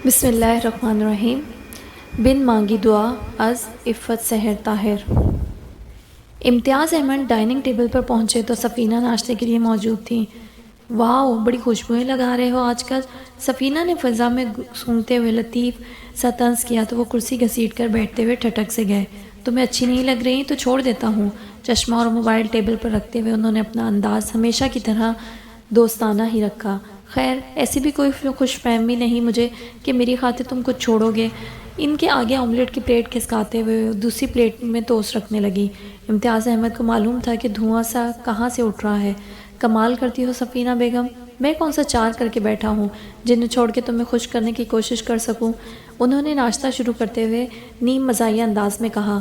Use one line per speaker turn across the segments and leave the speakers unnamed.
بسم اللہ الرحمن الرحیم۔ بن مانگی دعا از عفت سحر طاہر۔ امتیاز احمد ڈائننگ ٹیبل پر پہنچے تو سفینہ ناشتے کے لیے موجود تھیں۔ واؤ، بڑی خوشبوئیں لگا رہے ہو آج کل۔ سفینہ نے فضا میں سونگھتے ہوئے لطیف سا طنز کیا تو وہ کرسی گھسیٹ کر بیٹھتے ہوئے ٹھٹک سے گئے۔ تمہیں اچھی نہیں لگ رہی تو چھوڑ دیتا ہوں۔ چشمہ اور موبائل ٹیبل پر رکھتے ہوئے انہوں نے اپنا انداز ہمیشہ کی طرح دوستانہ ہی رکھا۔ خیر، ایسی بھی کوئی خوش فہمی نہیں مجھے کہ میری خاطر تم کچھ چھوڑو گے۔ ان کے آگے آملیٹ کی پلیٹ کھسکاتے ہوئے دوسری پلیٹ میں ٹوسٹ رکھنے لگی۔ امتیاز احمد کو معلوم تھا کہ دھواں سا کہاں سے اٹھ رہا ہے۔ کمال کرتی ہو سفینہ بیگم، میں کون سا چار کر کے بیٹھا ہوں جنہیں چھوڑ کے تمہیں خوش کرنے کی کوشش کر سکوں۔ انہوں نے ناشتہ شروع کرتے ہوئے نیم مزاحیہ انداز میں کہا۔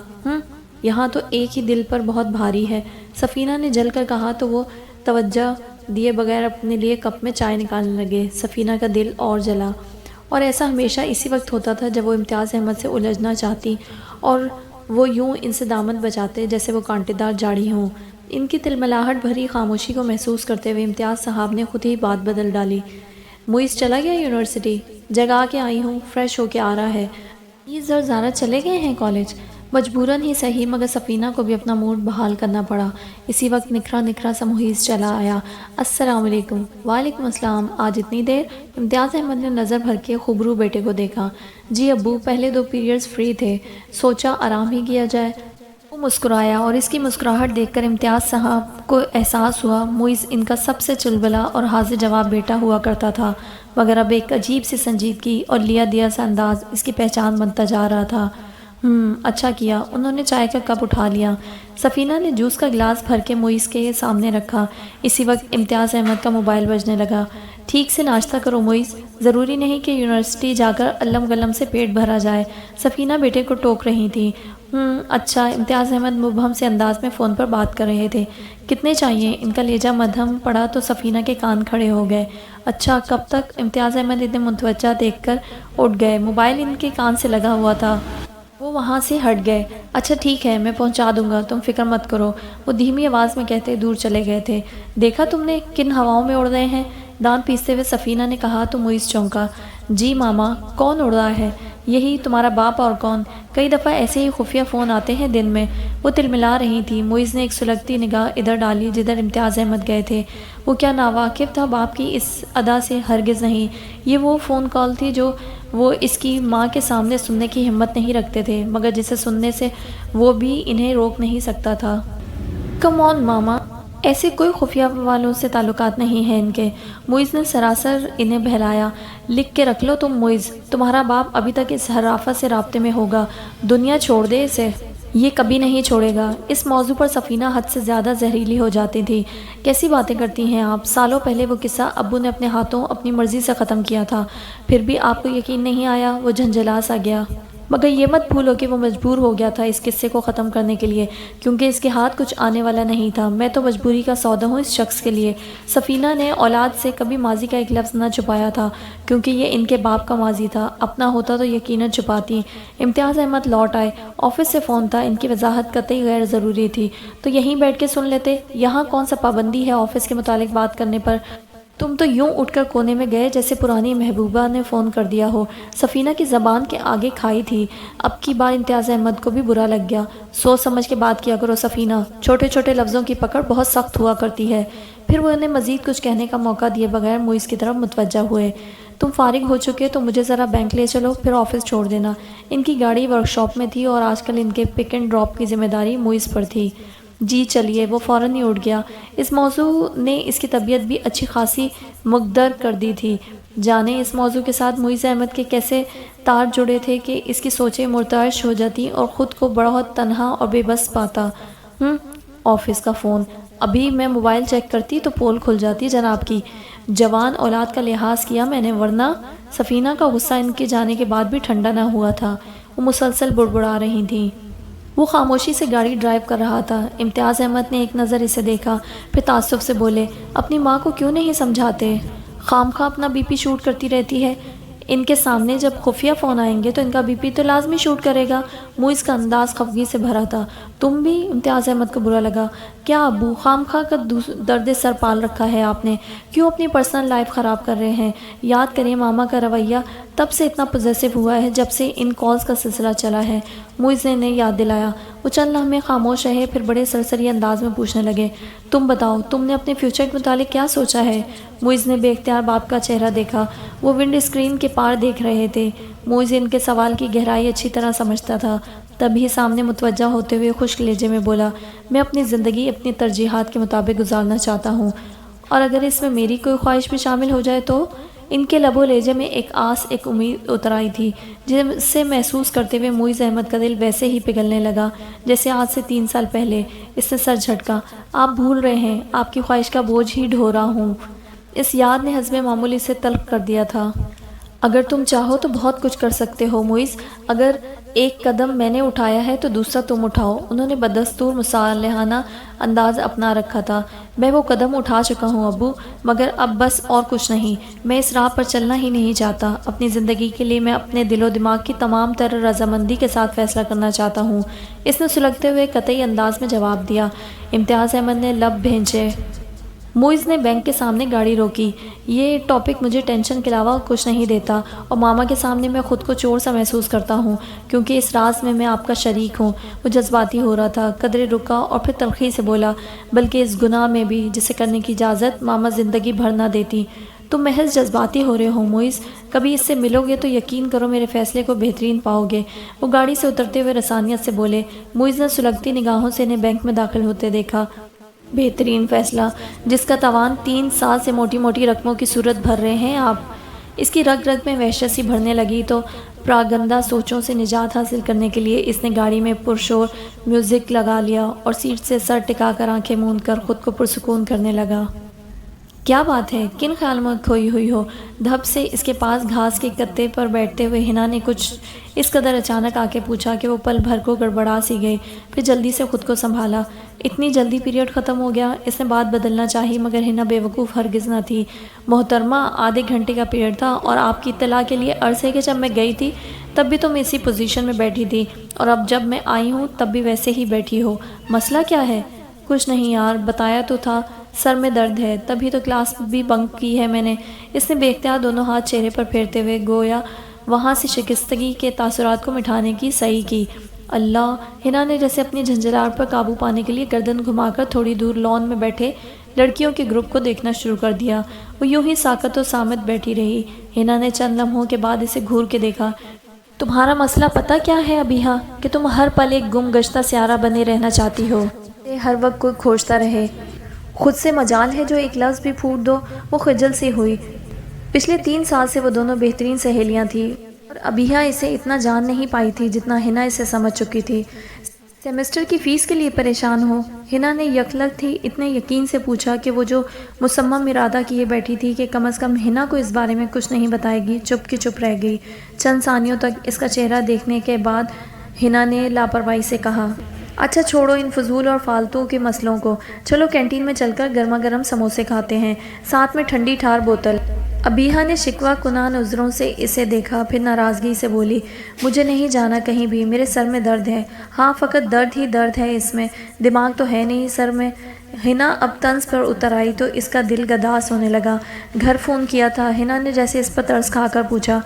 یہاں تو ایک ہی دل پر بہت بھاری ہے۔ سفینہ نے جل کر کہا تو وہ توجہ دیے بغیر اپنے لیے کپ میں چائے نکالنے لگے۔ سفینہ کا دل اور جلا، اور ایسا ہمیشہ اسی وقت ہوتا تھا جب وہ امتیاز احمد سے الجھنا چاہتی اور وہ یوں ان سے دامن بچاتے جیسے وہ کانٹے دار جھاڑی ہوں۔ ان کی تلملاہٹ بھری خاموشی کو محسوس کرتے ہوئے امتیاز صاحب نے خود ہی بات بدل ڈالی۔ معیز چلا گیا یونیورسٹی؟ جگا کے آئی ہوں، فریش ہو کے آ رہا ہے۔ معیز اور زارا چلے گئے ہیں کالج؟ مجبوراً ہی صحیح، مگر سفینہ کو بھی اپنا موڈ بحال کرنا پڑا۔ اسی وقت نکھرا نکھرا سا محیز چلا آیا۔ السلام علیکم۔ وعلیکم السلام۔ آج اتنی دیر؟ امتیاز احمد نے نظر بھر کے خبرو بیٹے کو دیکھا۔ جی ابو، پہلے 2 پیریڈز فری تھے، سوچا آرام ہی کیا جائے۔ وہ مسکرایا اور اس کی مسکراہٹ دیکھ کر امتیاز صاحب کو احساس ہوا معیز ان کا سب سے چلبلا اور حاضر جواب بیٹا ہوا کرتا تھا، مگر اب ایک عجیب سی سنجیدگی اور لیا دیا سا انداز اس کی پہچان بنتا جا رہا تھا۔ اچھا کیا۔ انہوں نے چائے کا کپ اٹھا لیا۔ سفینہ نے جوس کا گلاس بھر کے معیز کے سامنے رکھا۔ اسی وقت امتیاز احمد کا موبائل بجنے لگا۔ ٹھیک سے ناشتہ کرو معیز، ضروری نہیں کہ یونیورسٹی جا کر علم گلم سے پیٹ بھرا جائے۔ سفینہ بیٹے کو ٹوک رہی تھی۔ اچھا۔ امتیاز احمد مبہم سے انداز میں فون پر بات کر رہے تھے۔ کتنے چاہیے؟ ان کا لہجہ مدھم پڑا تو سفینہ کے کان کھڑے ہو گئے۔ اچھا، کب تک؟ امتیاز احمد اتنے متوجہ دیکھ کر اٹھ گئے۔ موبائل ان کے کان سے لگا ہوا تھا۔ وہ وہاں سے ہٹ گئے۔ اچھا ٹھیک ہے، میں پہنچا دوں گا، تم فکر مت کرو، وہ دھیمی آواز میں کہتے دور چلے گئے تھے۔ دیکھا تم نے کن ہواؤں میں اڑ رہے ہیں؟ دانت پیستے ہوئے سفینہ نے کہا تو معیز چونکا۔ جی ماما، کون اڑ رہا ہے؟ یہی تمہارا باپ، اور کون؟ کئی دفعہ ایسے ہی خفیہ فون آتے ہیں دن میں۔ وہ تلملا رہی تھی۔ معیز نے ایک سلگتی نگاہ ادھر ڈالی جدھر امتیاز احمد گئے تھے۔ وہ کیا ناواقف تھا باپ کی اس ادا سے؟ ہرگز نہیں۔ یہ وہ فون کال تھی جو وہ اس کی ماں کے سامنے سننے کی ہمت نہیں رکھتے تھے، مگر جسے سننے سے وہ بھی انہیں روک نہیں سکتا تھا۔ کم آن ماما، ایسے کوئی خفیہ والوں سے تعلقات نہیں ہیں ان کے۔ معیز نے سراسر انہیں بہلایا۔ لکھ کے رکھ لو تم معیز، تمہارا باپ ابھی تک اس حرافت سے رابطے میں ہوگا۔ دنیا چھوڑ دے اسے، یہ کبھی نہیں چھوڑے گا۔ اس موضوع پر سفینہ حد سے زیادہ زہریلی ہو جاتی تھی۔ کیسی باتیں کرتی ہیں آپ؟ سالوں پہلے وہ قصہ ابو نے اپنے ہاتھوں اپنی مرضی سے ختم کیا تھا، پھر بھی آپ کو یقین نہیں آیا؟ وہ جھنجھلا سا گیا۔ مگر یہ مت بھولو کہ وہ مجبور ہو گیا تھا اس قصے کو ختم کرنے کے لیے، کیونکہ اس کے ہاتھ کچھ آنے والا نہیں تھا۔ میں تو مجبوری کا سودا ہوں اس شخص کے لیے۔ سفینہ نے اولاد سے کبھی ماضی کا ایک لفظ نہ چھپایا تھا، کیونکہ یہ ان کے باپ کا ماضی تھا۔ اپنا ہوتا تو یقیناً چھپاتی۔ امتیاز احمد لوٹ آئے۔ آفس سے فون تھا، ان کی وضاحت قطعی غیر ضروری تھی، تو یہیں بیٹھ کے سن لیتے۔ یہاں کون سا پابندی ہے آفس کے متعلق بات کرنے پر؟ تم تو یوں اٹھ کر کونے میں گئے جیسے پرانی محبوبہ نے فون کر دیا ہو۔ سفینہ کی زبان کے آگے کھائی تھی۔ اب کی بار امتیاز احمد کو بھی برا لگ گیا۔ سوچ سمجھ کے بات کیا کرو سفینہ، چھوٹے چھوٹے لفظوں کی پکڑ بہت سخت ہوا کرتی ہے۔ پھر وہ انہیں مزید کچھ کہنے کا موقع دیے بغیر معیز کی طرف متوجہ ہوئے۔ تم فارغ ہو چکے تو مجھے ذرا بینک لے چلو، پھر آفس چھوڑ دینا۔ ان کی گاڑی ورکشاپ میں تھی اور آج کل ان کے پک اینڈ ڈراپ کی ذمہ داری معیز پر تھی۔ جی چلیے، وہ فوراً ہی اٹھ گیا۔ اس موضوع نے اس کی طبیعت بھی اچھی خاصی مگدر کر دی تھی۔ جانے اس موضوع کے ساتھ معیز احمد کے کیسے تار جڑے تھے کہ اس کی سوچیں مرتعش ہو جاتی اور خود کو بہت تنہا اور بے بس پاتا۔ آفس کا فون۔ ابھی میں موبائل چیک کرتی تو پول کھل جاتی جناب کی۔ جوان اولاد کا لحاظ کیا میں نے، ورنہ۔ سفینہ کا غصہ ان کے جانے کے بعد بھی ٹھنڈا نہ ہوا تھا۔ وہ مسلسل بڑبڑا رہی تھیں۔ وہ خاموشی سے گاڑی ڈرائیو کر رہا تھا۔ امتیاز احمد نے ایک نظر اسے دیکھا، پھر تعصب سے بولے، اپنی ماں کو کیوں نہیں سمجھاتے؟ خام خواہ اپنا بی پی شوٹ کرتی رہتی ہے۔ ان کے سامنے جب خفیہ فون آئیں گے تو ان کا بی پی تو لازمی شوٹ کرے گا۔ موئز کا انداز خفگی سے بھرا تھا۔ تم بھی؟ امتیاز احمد کو برا لگا۔ کیا ابو، خامخواہ کا درد سر پال رکھا ہے آپ نے؟ کیوں اپنی پرسنل لائف خراب کر رہے ہیں؟ یاد کریں ماما کا رویہ تب سے اتنا پوزیسو ہوا ہے جب سے ان کالز کا سلسلہ چلا ہے۔ موئز نے انہیں یاد دلایا۔ وہ چند لمحے خاموش رہے، پھر بڑے سرسری انداز میں پوچھنے لگے، تم بتاؤ، تم نے اپنے فیوچر کے متعلق کیا سوچا ہے؟ موئز نے بے اختیار باپ کا چہرہ دیکھا۔ وہ ونڈ اسکرین کے پار دیکھ رہے تھے۔ موئز ان کے سوال کی گہرائی اچھی طرح سمجھتا تھا، تبھی سامنے متوجہ ہوتے ہوئے خشک لہجے میں بولا، میں اپنی زندگی اپنی ترجیحات کے مطابق گزارنا چاہتا ہوں، اور اگر اس میں میری کوئی خواہش بھی شامل ہو جائے تو؟ ان کے لب و لہجے میں ایک آس، ایک امید اتر آئی تھی، جسے محسوس کرتے ہوئے موئز احمد کا دل ویسے ہی پگھلنے لگا جیسے آج سے 3 سال پہلے۔ اس نے سر جھٹکا۔ آپ بھول رہے ہیں، آپ کی خواہش کا بوجھ ہی ڈھو رہا ہوں۔ اس یاد نے حزب معمولی سے تلخ کر دیا تھا۔ اگر تم چاہو تو بہت کچھ کر سکتے ہو موئز، اگر ایک قدم میں نے اٹھایا ہے تو دوسرا تم اٹھاؤ۔ انہوں نے بدستور مصالحانہ انداز اپنا رکھا تھا۔ میں وہ قدم اٹھا چکا ہوں ابو، مگر اب بس اور کچھ نہیں۔ میں اس راہ پر چلنا ہی نہیں چاہتا۔ اپنی زندگی کے لیے میں اپنے دل و دماغ کی تمام تر رضامندی کے ساتھ فیصلہ کرنا چاہتا ہوں، اس نے سلگتے ہوئے قطعی انداز میں جواب دیا۔ امتیاز احمد نے لب بھینچے۔ موئز نے بینک کے سامنے گاڑی روکی۔ یہ ٹاپک مجھے ٹینشن کے علاوہ کچھ نہیں دیتا، اور ماما کے سامنے میں خود کو چور سا محسوس کرتا ہوں، کیونکہ اس راز میں آپ کا شریک ہوں۔ وہ جذباتی ہو رہا تھا، قدرے رکا اور پھر تلخی سے بولا، بلکہ اس گناہ میں بھی جسے کرنے کی اجازت ماما زندگی بھر نہ دیتی۔ تم محض جذباتی ہو رہے ہو موئز، کبھی اس سے ملو گے تو یقین کرو میرے فیصلے کو بہترین پاؤ گے۔ وہ گاڑی سے اترتے ہوئے رسانیت سے بولے۔ موئز نے سلگتی نگاہوں سے انہیں بینک میں داخل ہوتے دیکھا۔ بہترین فیصلہ، جس کا توان 3 سال سے موٹی موٹی رقموں کی صورت بھر رہے ہیں آپ۔ اس کی رگ رگ میں وحشت سی بھرنے لگی تو پراگندہ سوچوں سے نجات حاصل کرنے کے لیے اس نے گاڑی میں پرشور میوزک لگا لیا اور سیٹ سے سر ٹکا کر آنکھیں موند کر خود کو پرسکون کرنے لگا۔ کیا بات ہے؟ کن خیال میں کھوئی ہوئی ہو؟ دھپ سے اس کے پاس گھاس کے گتے پر بیٹھتے ہوئے ہنا نے کچھ اس قدر اچانک آ کے پوچھا کہ وہ پل بھر کو گڑبڑا سی گئی، پھر جلدی سے خود کو سنبھالا۔ اتنی جلدی پیریڈ ختم ہو گیا؟ اس نے بات بدلنا چاہی، مگر ہنا بے وقوف ہرگز نہ تھی۔ محترمہ، آدھے گھنٹے کا پیریڈ تھا، اور آپ کی اطلاع کے لیے عرض ہے کہ جب میں گئی تھی تب بھی تم اسی پوزیشن میں بیٹھی تھی، اور اب جب میں آئی ہوں تب بھی ویسے ہی بیٹھی ہو۔ مسئلہ کیا ہے؟ کچھ نہیں یار، بتایا تو تھا، سر میں درد ہے، تبھی تو کلاس بھی بنک کی ہے میں نے۔ اس نے بے اختیار دونوں ہاتھ چہرے پر پھیرتے ہوئے گویا وہاں سے شکستگی کے تاثرات کو مٹانے کی سعی کی۔ اللہ! ہنا نے جیسے اپنی جھنجھلاہٹ پر قابو پانے کے لیے گردن گھما کر تھوڑی دور لان میں بیٹھے لڑکیوں کے گروپ کو دیکھنا شروع کر دیا۔ وہ یوں ہی ساکت و صامت بیٹھی رہی۔ ہنا نے چند لمحوں کے بعد اسے گھور کے دیکھا۔ تمہارا مسئلہ پتہ کیا ہے ابیہا؟ کہ تم ہر پل ایک گم گشتہ سیارہ بنے رہنا چاہتی ہو، ہر وقت کوئی کھوجتا رہے۔ خود سے مجال ہے جو ایک لفظ بھی پھوٹ دو؟ وہ خجل سی ہوئی۔ پچھلے 3 سال سے وہ دونوں بہترین سہیلیاں تھیں، اور ابیہا اسے اتنا جان نہیں پائی تھی جتنا ہنا اسے سمجھ چکی تھی۔ سیمسٹر کی فیس کے لیے پریشان ہو؟ ہنا نے یکلک تھی اتنے یقین سے پوچھا کہ وہ جو مصمم ارادہ کیے بیٹھی تھی کہ کم از کم ہنا کو اس بارے میں کچھ نہیں بتائے گی، چپ کی چپ رہ گئی۔ چند ثانیوں تک اس کا چہرہ دیکھنے کے بعد ہنا نے لاپرواہی سے کہا، اچھا چھوڑو ان فضول اور فالتو کے مسئلوں کو، چلو کینٹین میں چل کر گرما گرم سموسے کھاتے ہیں، ساتھ میں ٹھنڈی ٹھار بوتل۔ ابیہا نے شکوہ کناں نظروں سے اسے دیکھا، پھر ناراضگی سے بولی، مجھے نہیں جانا کہیں بھی، میرے سر میں درد ہے۔ ہاں، فقط درد ہی درد ہے اس میں، دماغ تو ہے نہیں سر میں۔ ہنا اب طنز پر اتر آئی تو اس کا دل گداس ہونے لگا۔ گھر فون کیا تھا؟ ہنا نے جیسے اس پر ترس کھا کر پوچھا۔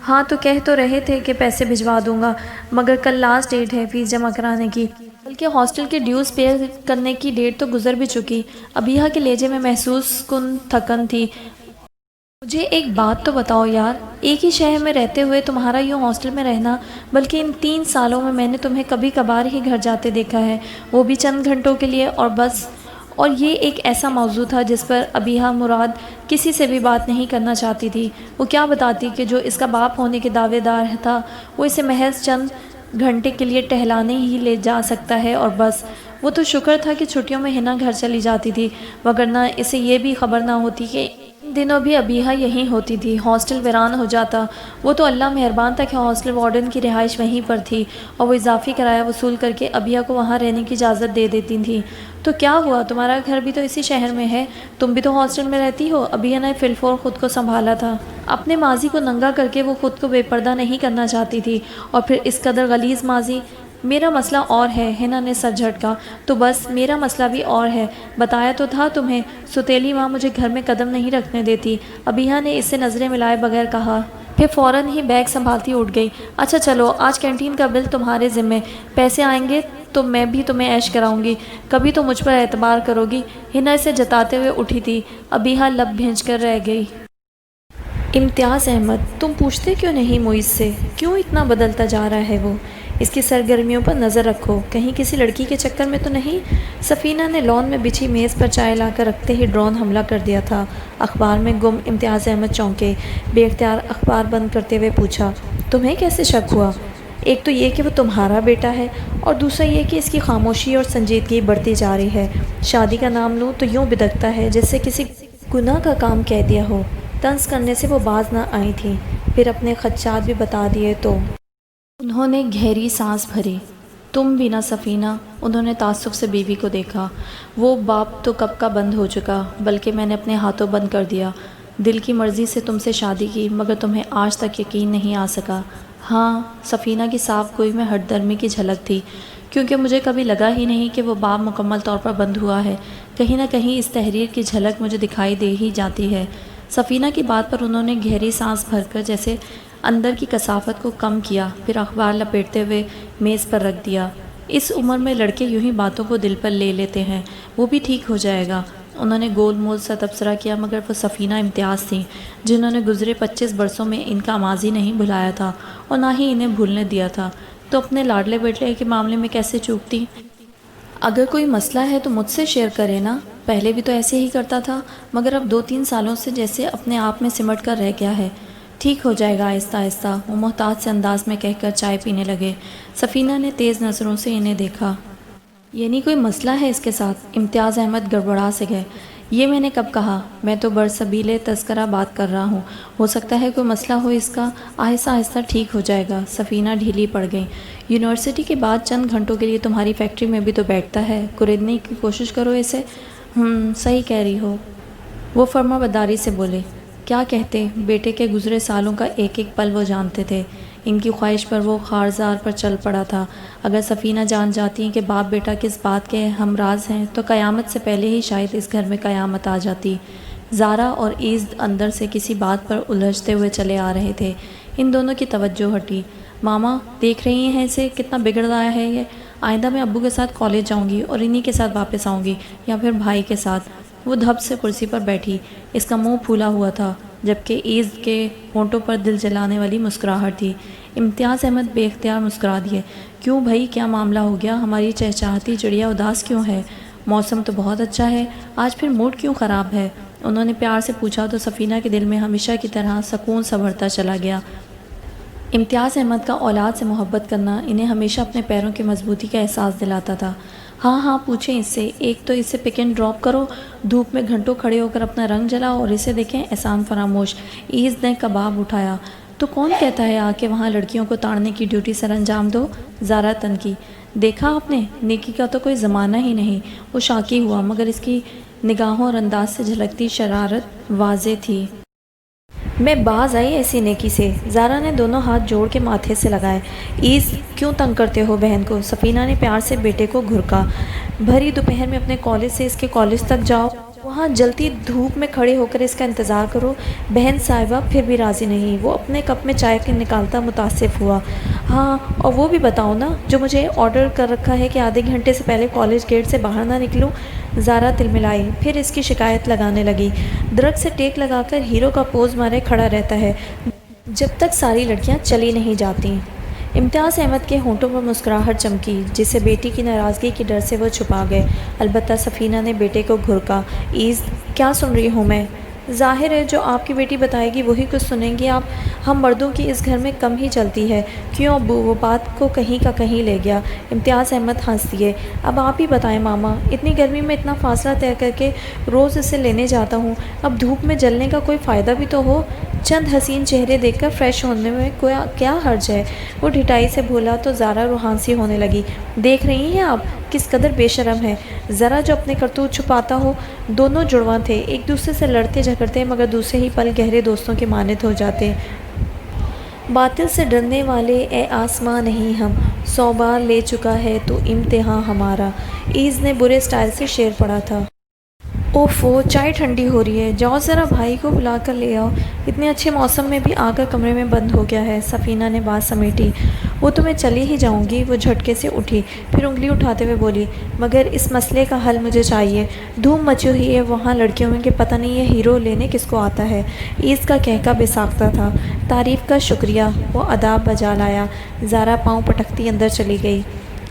ہاں تو کہہ تو رہے تھے کہ پیسے بھجوا دوں گا، مگر کل لاسٹ ڈیٹ ہے فیس جمع کرانے کی، بلکہ ہاسٹل کے ڈیوز پے کرنے کی ڈیٹ تو گزر بھی چکی۔ ابیہا کے لہجے میں محسوس کن تھکن تھی۔ مجھے ایک بات تو بتاؤ یار، ایک ہی شہر میں رہتے ہوئے تمہارا یوں ہاسٹل میں رہنا، بلکہ ان 3 سالوں میں نے تمہیں کبھی کبھار ہی گھر جاتے دیکھا ہے، وہ بھی چند گھنٹوں کے لیے، اور بس۔ اور یہ ایک ایسا موضوع تھا جس پر ابیہا مراد کسی سے بھی بات نہیں کرنا چاہتی تھی۔ وہ کیا بتاتی کہ جو اس کا باپ ہونے کے دعوے دار تھا وہ اسے محض چند گھنٹے کے لیے ٹہلانے ہی لے جا سکتا ہے، اور بس۔ وہ تو شکر تھا کہ چھٹیوں میں ہنا گھر چلی جاتی تھی، وگرنہ اسے یہ بھی خبر نہ ہوتی کہ ان دنوں بھی ابیحہ یہیں ہوتی تھی، ہاسٹل ویران ہو جاتا۔ وہ تو اللہ مہربان تھا کہ ہاسٹل وارڈن کی رہائش وہیں پر تھی اور وہ اضافی کرایہ وصول کر کے ابیحہ کو وہاں رہنے کی اجازت دے دیتی تھیں۔ تو کیا ہوا، تمہارا گھر بھی تو اسی شہر میں ہے، تم بھی تو ہاسٹل میں رہتی ہو۔ ابیحہ نے فی الفور خود کو سنبھالا تھا۔ اپنے ماضی کو ننگا کر کے وہ خود کو بے پردہ نہیں کرنا چاہتی تھی، اور پھر اس قدر غلیظ ماضی۔ میرا مسئلہ اور ہے، ہنا نے سر جھٹکا۔ تو بس میرا مسئلہ بھی اور ہے، بتایا تو تھا تمہیں، ستیلی ماں مجھے گھر میں قدم نہیں رکھنے دیتی، ابیحہ نے اس سے نظریں ملائے بغیر کہا، پھر فوراً ہی بیگ سنبھالتی اٹھ گئی۔ اچھا چلو، آج کینٹین کا بل تمہارے ذمے، پیسے آئیں گے تو میں بھی تمہیں عیش کراؤں گی، کبھی تو مجھ پر اعتبار کرو گی۔ ہنا اسے جتاتے ہوئے اٹھی تھی، ابیحہ لب بھینچ کر رہ گئی۔ امتیاز احمد، تم پوچھتے کیوں نہیں معیز سے، کیوں اتنا بدلتا جا رہا ہے وہ؟ اس کی سرگرمیوں پر نظر رکھو، کہیں کسی لڑکی کے چکر میں تو نہیں؟ سفینہ نے لان میں بچھی میز پر چائے لا کر رکھتے ہی ڈرون حملہ کر دیا تھا۔ اخبار میں گم امتیاز احمد چونکے، بے اختیار اخبار بند کرتے ہوئے پوچھا، تمہیں کیسے شک ہوا؟ ایک تو یہ کہ وہ تمہارا بیٹا ہے، اور دوسرا یہ کہ اس کی خاموشی اور سنجیدگی بڑھتی جا رہی ہے۔ شادی کا نام لوں تو یوں بدکتا ہے جیسے کسی گناہ کا کام کہہ دیا ہو۔ طنز کرنے سے وہ باز نہ آئی تھیں، پھر اپنے خدشات بھی بتا دیے تو انہوں نے گہری سانس بھری۔ تم بھی نہ سفینہ، انہوں نے تعصب سے بیوی کو دیکھا۔ وہ باپ تو کب کا بند ہو چکا، بلکہ میں نے اپنے ہاتھوں بند کر دیا۔ دل کی مرضی سے تم سے شادی کی، مگر تمہیں آج تک یقین نہیں آ سکا۔ ہاں، سفینہ کی صاف گوئی میں ہٹ درمی کی جھلک تھی، کیونکہ مجھے کبھی لگا ہی نہیں کہ وہ باپ مکمل طور پر بند ہوا ہے۔ کہیں نہ کہیں اس تحریر کی جھلک مجھے دکھائی دے ہی جاتی ہے۔ سفینہ کی بات پر انہوں نے گہری سانس بھر کر جیسے اندر کی کثافت کو کم کیا، پھر اخبار لپیٹتے ہوئے میز پر رکھ دیا۔ اس عمر میں لڑکے یوں ہی باتوں کو دل پر لے لیتے ہیں، وہ بھی ٹھیک ہو جائے گا۔ انہوں نے گول مول سا تبصرہ کیا، مگر وہ سفینہ امتیاز تھیں جنہوں نے گزرے 25 برسوں میں ان کا ماضی نہیں بھلایا تھا اور نہ ہی انہیں بھولنے دیا تھا، تو اپنے لاڈلے بیٹے کے معاملے میں کیسے چوکتی؟ اگر کوئی مسئلہ ہے تو مجھ سے شیئر کرے نا، پہلے بھی تو ایسے ہی کرتا تھا، مگر اب 2-3 سالوں سے جیسے اپنے آپ میں سمٹ کر رہ گیا ہے۔ ٹھیک ہو جائے گا آہستہ آہستہ، وہ محتاط سے انداز میں کہہ کر چائے پینے لگے۔ سفینہ نے تیز نظروں سے انہیں دیکھا۔ یعنی کوئی مسئلہ ہے اس کے ساتھ؟ امتیاز احمد گڑبڑا سے گئے۔ یہ میں نے کب کہا، میں تو برسبیل تذکرہ بات کر رہا ہوں، ہو سکتا ہے کوئی مسئلہ ہو اس کا، آہستہ آہستہ ٹھیک ہو جائے گا۔ سفینہ ڈھیلی پڑ گئی۔ یونیورسٹی کے بعد چند گھنٹوں کے لیے تمہاری فیکٹری میں بھی تو بیٹھتا ہے، کریدنے کی کوشش کرو اسے۔ صحیح کہہ رہی ہو، وہ فرما برداری سے بولے۔ کیا کہتے، بیٹے کے گزرے سالوں کا ایک ایک پل وہ جانتے تھے۔ ان کی خواہش پر وہ خارزار پر چل پڑا تھا۔ اگر سفینہ جان جاتی کہ باپ بیٹا کس بات کے ہمراز ہیں تو قیامت سے پہلے ہی شاید اس گھر میں قیامت آ جاتی۔ زارا اور ایزد اندر سے کسی بات پر الجھتے ہوئے چلے آ رہے تھے۔ ان دونوں کی توجہ ہٹی۔ ماما دیکھ رہی ہیں اسے، کتنا بگڑ رہا ہے یہ۔ آئندہ میں ابو کے ساتھ کالج جاؤں گی اور انہی کے ساتھ واپس آؤں گی، یا پھر بھائی کے ساتھ۔ وہ دھپ سے کرسی پر بیٹھی، اس کا منہ پھولا ہوا تھا، جبکہ ایزد کے ہونٹوں پر دل جلانے والی مسکراہٹ تھی۔ امتیاز احمد بے اختیار مسکرا دیے۔ کیوں بھائی، کیا معاملہ ہو گیا؟ ہماری چہچہاتی چڑیا اداس کیوں ہے؟ موسم تو بہت اچھا ہے، آج پھر موڈ کیوں خراب ہے؟ انہوں نے پیار سے پوچھا تو سفینہ کے دل میں ہمیشہ کی طرح سکون سا بڑھتا چلا گیا۔ امتیاز احمد کا اولاد سے محبت کرنا انہیں ہمیشہ اپنے پیروں کی مضبوطی کا احساس دلاتا تھا۔ ہاں پوچھیں اس سے، ایک تو اسے پک اینڈ ڈراپ کرو، دھوپ میں گھنٹوں کھڑے ہو کر اپنا رنگ جلاؤ، اور اسے دیکھیں احسان فراموش۔ ایزد نے کباب اٹھایا۔ تو کون کہتا ہے آ کے وہاں لڑکیوں کو تاڑنے کی ڈیوٹی سر انجام دو؟ زارا تنکی۔ دیکھا آپ نے، نیکی کا تو کوئی زمانہ ہی نہیں۔ وہ شاکی ہوا، مگر اس کی نگاہوں اور انداز سے جھلکتی شرارت واضح تھی۔ میں باز آئی ایسی نیکی سے؟ زارا نے دونوں ہاتھ جوڑ کے ماتھے سے لگائے۔ ایزد، کیوں تنگ کرتے ہو بہن کو؟ سفینہ نے پیار سے بیٹے کو گھرکا۔ بھری دوپہر میں اپنے کالج سے اس کے کالج تک جاؤ، وہاں جلتی دھوپ میں کھڑے ہو کر اس کا انتظار کرو۔ بہن صاحبہ پھر بھی راضی نہیں۔ وہ اپنے کپ میں چائے نکالتا متاسف ہوا۔ ہاں، اور وہ بھی بتاؤ نا جو مجھے آرڈر کر رکھا ہے کہ آدھے گھنٹے سے پہلے کالج گیٹ سے باہر نہ نکلوں۔ زارا تلملائی، پھر اس کی شکایت لگانے لگی۔ درخت سے ٹیک لگا کر ہیرو کا پوز مارے کھڑا رہتا ہے جب تک ساری لڑکیاں چلی نہیں جاتی۔ امتیاز احمد کے ہونٹوں پر مسکراہٹ چمکی، جسے بیٹی کی ناراضگی کے ڈر سے وہ چھپا گئے۔ البتہ سفینہ نے بیٹے کو گھرکا۔ ایزد، کیا سن رہی ہوں میں؟ ظاہر ہے جو آپ کی بیٹی بتائے گی وہی کچھ سنیں گی آپ. ہم مردوں کی اس گھر میں کم ہی چلتی ہے. کیوں ابو؟ وہ بات کو کہیں کا کہیں لے گیا. امتیاز احمد ہنس دیے. اب آپ ہی بتائیں ماما، اتنی گرمی میں اتنا فاصلہ طے کر کے روز اسے لینے جاتا ہوں، اب دھوپ میں جلنے کا کوئی فائدہ بھی تو ہو. چند حسین چہرے دیکھ کر فریش ہونے میں کیا حرج ہے؟ وہ ڈھٹائی سے بولا تو زارا روحانسی ہونے لگی. دیکھ رہی ہیں آپ کس قدر بے شرم ہے. ذرا جو اپنے کرتوت چھپاتا ہو. دونوں جڑواں تھے، ایک دوسرے سے لڑتے جھگڑتے مگر دوسرے ہی پل گہرے دوستوں کے مانند ہو جاتے. باطل سے ڈرنے والے اے آسماں نہیں ہم، 100 بار لے چکا ہے تو امتحاں ہمارا. ایز نے برے سٹائل سے شعر پڑھا تھا. اوفو، چائے ٹھنڈی ہو رہی ہے، جاؤ ذرا بھائی کو بلا کر لے آؤ. اتنے اچھے موسم میں بھی آ کر کمرے میں بند ہو گیا ہے. سفینہ نے بات سمیٹی. وہ تو میں چلی ہی جاؤں گی. وہ جھٹکے سے اٹھی، پھر انگلی اٹھاتے ہوئے بولی، مگر اس مسئلے کا حل مجھے چاہیے. دھوم مچی ہوئی ہے وہاں لڑکیوں میں کہ پتہ نہیں یہ ہیرو لینے کس کو آتا ہے. ایز کا کہکا بے ساختہ تھا. تعریف کا شکریہ. وہ اداب بجا لایا. زارا پاؤں پٹکتی اندر چلی گئی.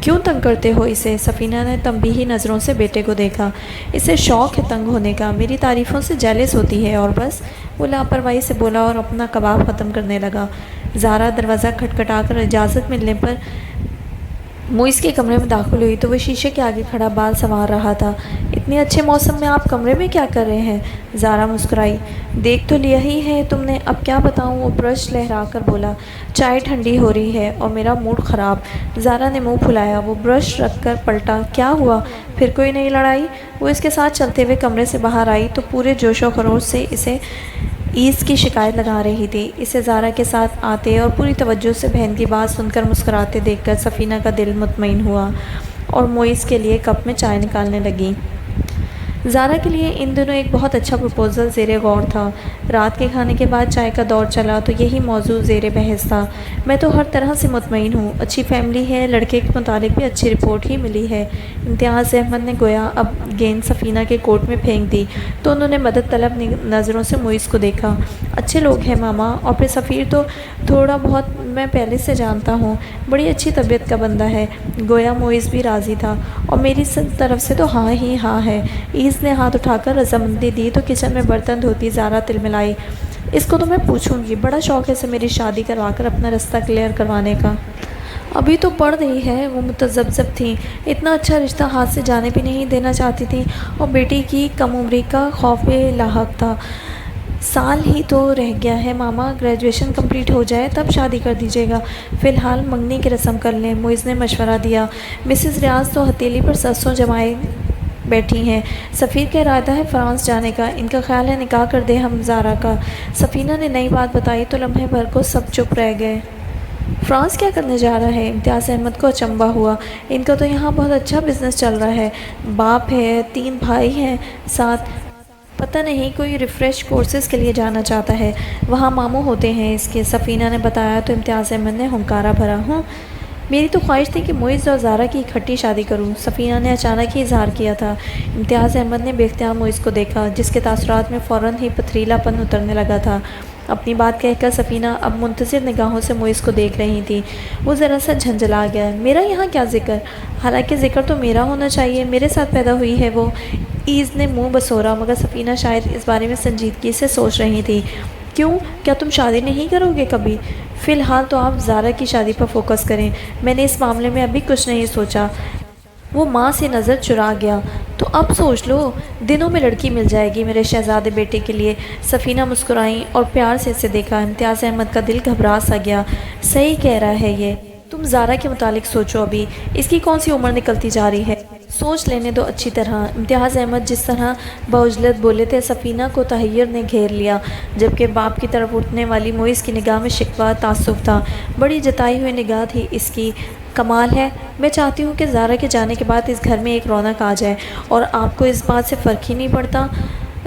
کیوں تنگ کرتے ہو اسے؟ سفینہ نے تنبیہی نظروں سے بیٹے کو دیکھا. اسے شوق ہے تنگ ہونے کا، میری تعریفوں سے جیلس ہوتی ہے اور بس. وہ لاپرواہی سے بولا اور اپنا کباب ختم کرنے لگا. زارا دروازہ کھٹکھٹا کر اجازت ملنے پر موئز کے کمرے میں داخل ہوئی تو وہ شیشے کے آگے کھڑا بال سنوار رہا تھا. اتنے اچھے موسم میں آپ کمرے میں کیا کر رہے ہیں؟ زارا مسکرائی. دیکھ تو لیا ہی ہے تم نے، اب کیا بتاؤں؟ وہ برش لہرا کر بولا. چائے ٹھنڈی ہو رہی ہے اور میرا موڈ خراب. زارا نے منہ پھلایا. وہ برش رکھ کر پلٹا. کیا ہوا؟ پھر کوئی نئی لڑائی؟ وہ اس کے ساتھ چلتے ہوئے کمرے سے باہر آئی تو پورے جوش و خروش سے اسے ایز کی شکایت لگا رہی تھی. اسے زارا کے ساتھ آتے اور پوری توجہ سے بہن کی بات سن کر مسکراتے دیکھ کر سفینہ کا دل مطمئن ہوا اور موئز کے لیے کپ میں چائے نکالنے لگی. زارا کے لیے ان دنوں ایک بہت اچھا پروپوزل زیر غور تھا. رات کے کھانے کے بعد چائے کا دور چلا تو یہی موضوع زیر بحث تھا. میں تو ہر طرح سے مطمئن ہوں، اچھی فیملی ہے، لڑکے کے متعلق بھی اچھی رپورٹ ہی ملی ہے. امتیاز احمد نے گویا اب گیند سفینہ کے کورٹ میں پھینک دی تو انہوں نے مدد طلب نظروں سے موئز کو دیکھا. اچھے لوگ ہیں ماما، اور پھر سفیر تو تھوڑا بہت میں پہلے سے جانتا ہوں، بڑی اچھی طبیعت کا بندہ ہے. گویا موئز بھی راضی تھا. اور میری طرف سے تو ہاں ہی ہاں ہے. ایز نے ہاتھ اٹھا کر رضامندی دی تو کچن میں برتن دھوتی زارا تلملائی. اس کو تو میں پوچھوں گی، بڑا شوق ہے اسے میری شادی کروا کر اپنا رستہ کلیئر کروانے کا. ابھی تو پڑھ رہی ہے. وہ متذبذب تھیں. اتنا اچھا رشتہ ہاتھ سے جانے بھی نہیں دینا چاہتی تھیں اور بیٹی کی کم عمری کا خوف لاحق تھا. سال ہی تو رہ گیا ہے ماما، گریجویشن کمپلیٹ ہو جائے تب شادی کر دیجیے گا. فی الحال منگنی کی رسم کر لیں، موئز نے مشورہ دیا. مسز ریاض تو ہتھیلی پر سرسوں جمائے بیٹھی ہیں. سفیر کا ارادہ ہے فرانس جانے کا. ان کا خیال ہے نکاح کر دیں ہم زارا کا. سفینہ نے نئی بات بتائی تو لمحے بھر کو سب چپ رہ گئے. فرانس کیا کرنے جا رہا ہے؟ امتیاز احمد کو اچنبھا ہوا. ان کا تو یہاں بہت اچھا بزنس چل رہا ہے. باپ ہے، 3 بھائی ہیں ساتھ. پتہ نہیں کوئی ریفریش کورسز کے لیے جانا چاہتا ہے. وہاں ماموں ہوتے ہیں اس کے. سفینہ نے بتایا تو امتیاز احمد نے ہنکارا بھرا. ہوں، میری تو خواہش تھی کہ موئز اور زارا کی اکٹھی شادی کروں. سفینہ نے اچانک ہی اظہار کیا تھا. امتیاز احمد نے بے اختیار موئز کو دیکھا جس کے تاثرات میں فوراً ہی پتھریلا پن اترنے لگا تھا. اپنی بات کہہ کر سفینہ اب منتظر نگاہوں سے موئز کو دیکھ رہی تھی. وہ ذرا سا جھنجھلا گیا. میرا یہاں کیا ذکر؟ حالانکہ ذکر تو میرا ہونا چاہیے، میرے ساتھ پیدا ہوئی ہے وہ. ایز نے منہ بسورا مگر سفینہ شاید اس بارے میں سنجیدگی سے سوچ رہی تھی. کیوں؟ کیا تم شادی نہیں کرو گے کبھی؟ فی الحال تو آپ زارا کی شادی پر فوکس کریں. میں نے اس معاملے میں ابھی کچھ نہیں سوچا. وہ ماں سے نظر چرا گیا. تو اب سوچ لو، دنوں میں لڑکی مل جائے گی میرے شہزادے بیٹے کے لیے. سفینہ مسکرائیں اور پیار سے اسے دیکھا. امتیاز احمد کا دل گھبرا سا گیا. صحیح کہہ رہا ہے یہ. تم زارا کے متعلق سوچو، ابھی اس کی کون سی عمر نکلتی جا رہی ہے. سوچ لینے دو اچھی طرح. امتیاز احمد جس طرح بعجلت بولے تھے سفینہ کو تحیر نے گھیر لیا، جبکہ باپ کی طرف اٹھنے والی موئز کی نگاہ میں شکوہ تعصب تھا. بڑی جتائی ہوئی نگاہ تھی اس کی. کمال ہے. میں چاہتی ہوں کہ زارا کے جانے کے بعد اس گھر میں ایک رونق آ جائے اور آپ کو اس بات سے فرق ہی نہیں پڑتا.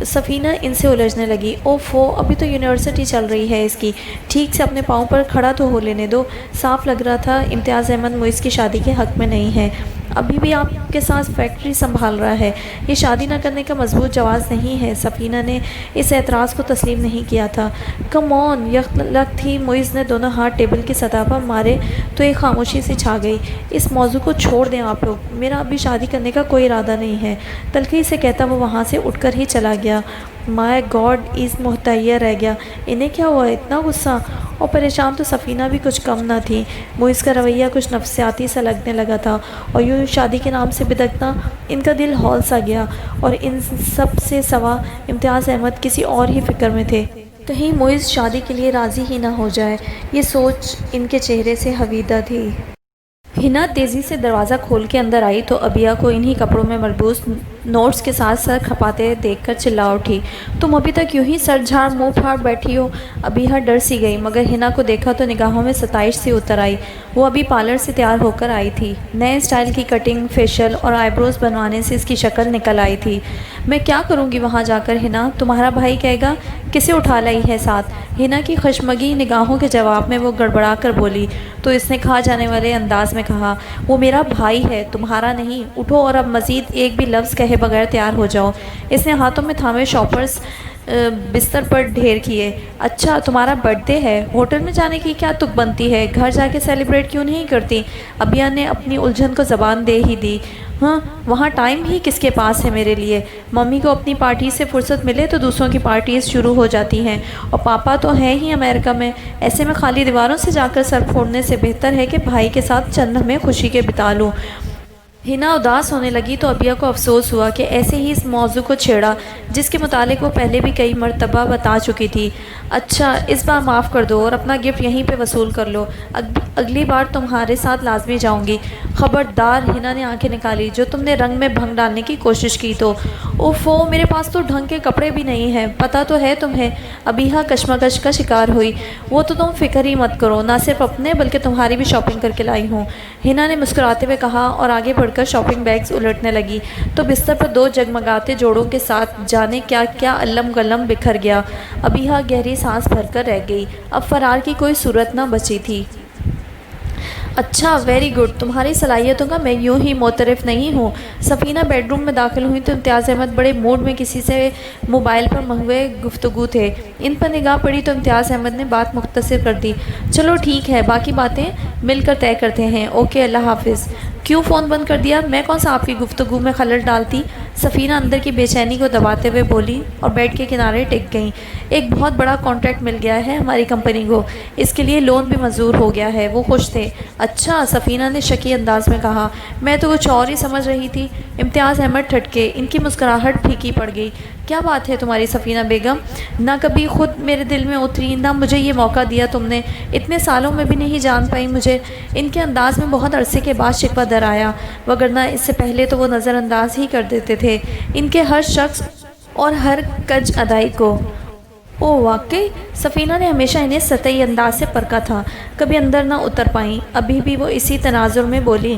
سفینہ ان سے الجھنے لگی. اوفو، ابھی تو یونیورسٹی چل رہی ہے اس کی. ٹھیک سے اپنے پاؤں پر کھڑا تو ہو لینے دو. صاف لگ رہا تھا امتیاز احمد موئز کی شادی کے حق میں نہیں ہے. ابھی بھی آپ کے ساتھ فیکٹری سنبھال رہا ہے. یہ شادی نہ کرنے کا مضبوط جواز نہیں ہے. سفینہ نے اس اعتراض کو تسلیم نہیں کیا تھا. کم آن، یکلک تھی. موئز نے دونوں ہاتھ ٹیبل کی سطح پر مارے تو ایک خاموشی سی چھا گئی. اس موضوع کو چھوڑ دیں آپ لوگ. میرا ابھی شادی کرنے کا کوئی ارادہ نہیں ہے. تلخی سے کہتا وہ وہاں سے اٹھ کر ہی چلا گیا. مائی گاڈ، اس متحیر رہ گیا، انہیں کیا ہوا اتنا غصہ؟ اور پریشان تو سفینہ بھی کچھ کم نہ تھی۔ معیز کا رویہ کچھ نفسیاتی سا لگنے لگا تھا، اور یوں شادی کے نام سے بدکنا ان کا دل ہول سا گیا، اور ان سب سے سوا امتیاز احمد کسی اور ہی فکر میں تھے، کہیں معیز شادی کے لیے راضی ہی نہ ہو جائے۔ یہ سوچ ان کے چہرے سے حویدہ تھی۔ ہنا تیزی سے دروازہ کھول کے اندر آئی تو ابیہ کو انہی کپڑوں میں ملبوس نوٹس کے ساتھ سر کھپاتے دیکھ کر چلا اٹھی، تم ابھی تک یوں ہی سر جھاڑ منہ پھاڑ بیٹھی ہو؟ ابیہ ڈر سی گئی، مگر ہنا کو دیکھا تو نگاہوں میں ستائش سی اتر آئی۔ وہ ابھی پارلر سے تیار ہو کر آئی تھی، نئے اسٹائل کی کٹنگ، فیشل اور آئی بروز بنوانے سے اس کی شکل نکل آئی تھی۔ میں کیا کروں گی وہاں جا کر ہنا؟ تمہارا بھائی کہے گا کسے اٹھا لائی ہے ساتھ؟ ہنا کی خشمگی نگاہوں کے جواب میں وہ گڑبڑا کر بولی تو اس نے کھا جانے والے انداز میں کہا، وہ میرا بھائی ہے، تمہارا نہیں۔ اٹھو اور اب مزید ایک بھی لفظ کہے بغیر تیار ہو جاؤ۔ اس نے ہاتھوں میں تھامے شاپرز بستر پر ڈھیر کیے۔ اچھا تمہارا برتھ ڈے ہے، ہوٹل میں جانے کی کیا تک بنتی ہے؟ گھر جا کے سیلیبریٹ کیوں نہیں کرتی؟ ابیہ نے اپنی الجھن کو زبان دے ہی دی۔ ہاں وہاں ٹائم ہی کس کے پاس ہے میرے لیے؟ ممی کو اپنی پارٹی سے فرصت ملے تو دوسروں کی پارٹیز شروع ہو جاتی ہیں، اور پاپا تو ہیں ہی امریکہ میں۔ ایسے میں خالی دیواروں سے جا کر سر پھوڑنے سے بہتر ہے کہ بھائی کے ساتھ چند لمحے خوشی کے بتا لوں۔ ہنا اداس ہونے لگی تو ابیہ کو افسوس ہوا کہ ایسے ہی اس موضوع کو چھیڑا جس کے متعلق وہ پہلے بھی کئی مرتبہ بتا چکی تھی۔ اچھا اس بار معاف کر دو اور اپنا گفٹ یہیں پہ وصول کر لو، اگلی بار تمہارے ساتھ لازمی جاؤں گی۔ خبردار، ہنا نے آنکھیں نکالی، جو تم نے رنگ میں بھنگ ڈالنے کی کوشش کی تو۔ اوفو، میرے پاس تو ڈھنگ کے کپڑے بھی نہیں ہیں، پتہ تو ہے تمہیں۔ ابیہ کشمکش کا شکار ہوئی۔ وہ تو تم فکر ہی مت کرو، نہ صرف اپنے بلکہ تمہاری بھی شاپنگ کر کے لائی ہوں، ہنا نے مسکراتے ہوئے کہا، اور آگے بڑھ کر شاپنگ بیگز الٹنے لگی تو بستر پر دو جگمگاتے جوڑوں کے ساتھ جانے کیا کیا علم گلم بکھر گیا۔ ابیہ گہری سانس بھر کر رہ گئی، اب فرار کی کوئی صورت نہ بچی تھی۔ اچھا ویری گڈ، تمہاری صلاحیتوں کا میں یوں ہی معترف نہیں ہوں۔ سفینہ بیڈ روم میں داخل ہوئی تو امتیاز احمد بڑے موڈ میں کسی سے موبائل پر مہوے گفتگو تھے۔ ان پر نگاہ پڑی تو امتیاز احمد نے بات مختصر کر دی، چلو ٹھیک ہے، باقی باتیں مل کر طے کرتے ہیں، اوکے اللہ حافظ۔ کیوں فون بند کر دیا؟ میں کون سا آپ کی گفتگو میں خلل ڈالتی؟ سفینہ اندر کی بے چینی کو دباتے ہوئے بولی اور بیڈ کے کنارے ٹک گئیں۔ ایک بہت بڑا کانٹریکٹ مل گیا ہے ہماری کمپنی کو، اس کے لیے لون بھی منظور ہو گیا ہے، وہ خوش تھے۔ اچھا، سفینہ نے شکی انداز میں کہا، میں تو کچھ اور ہی سمجھ رہی تھی۔ امتیاز احمد ٹھٹکے، ان کی مسکراہٹ پھیکی پڑ گئی۔ کیا بات ہے تمہاری سفینہ بیگم؟ نہ کبھی خود میرے دل میں اتری، نہ مجھے یہ موقع دیا تم نے، اتنے سالوں میں بھی نہیں جان پائی مجھے۔ ان کے انداز میں بہت عرصے کے بعد شکوہ در آیا، وگرنہ اس سے پہلے تو وہ نظر انداز ہی کر دیتے تھے ان کے ہر شخص اور ہر کج ادائی کو۔ او واقعی؟ سفینہ نے ہمیشہ انہیں سطحی انداز سے پرکھا تھا، کبھی اندر نہ اتر پائیں۔ ابھی بھی وہ اسی تناظر میں بولی،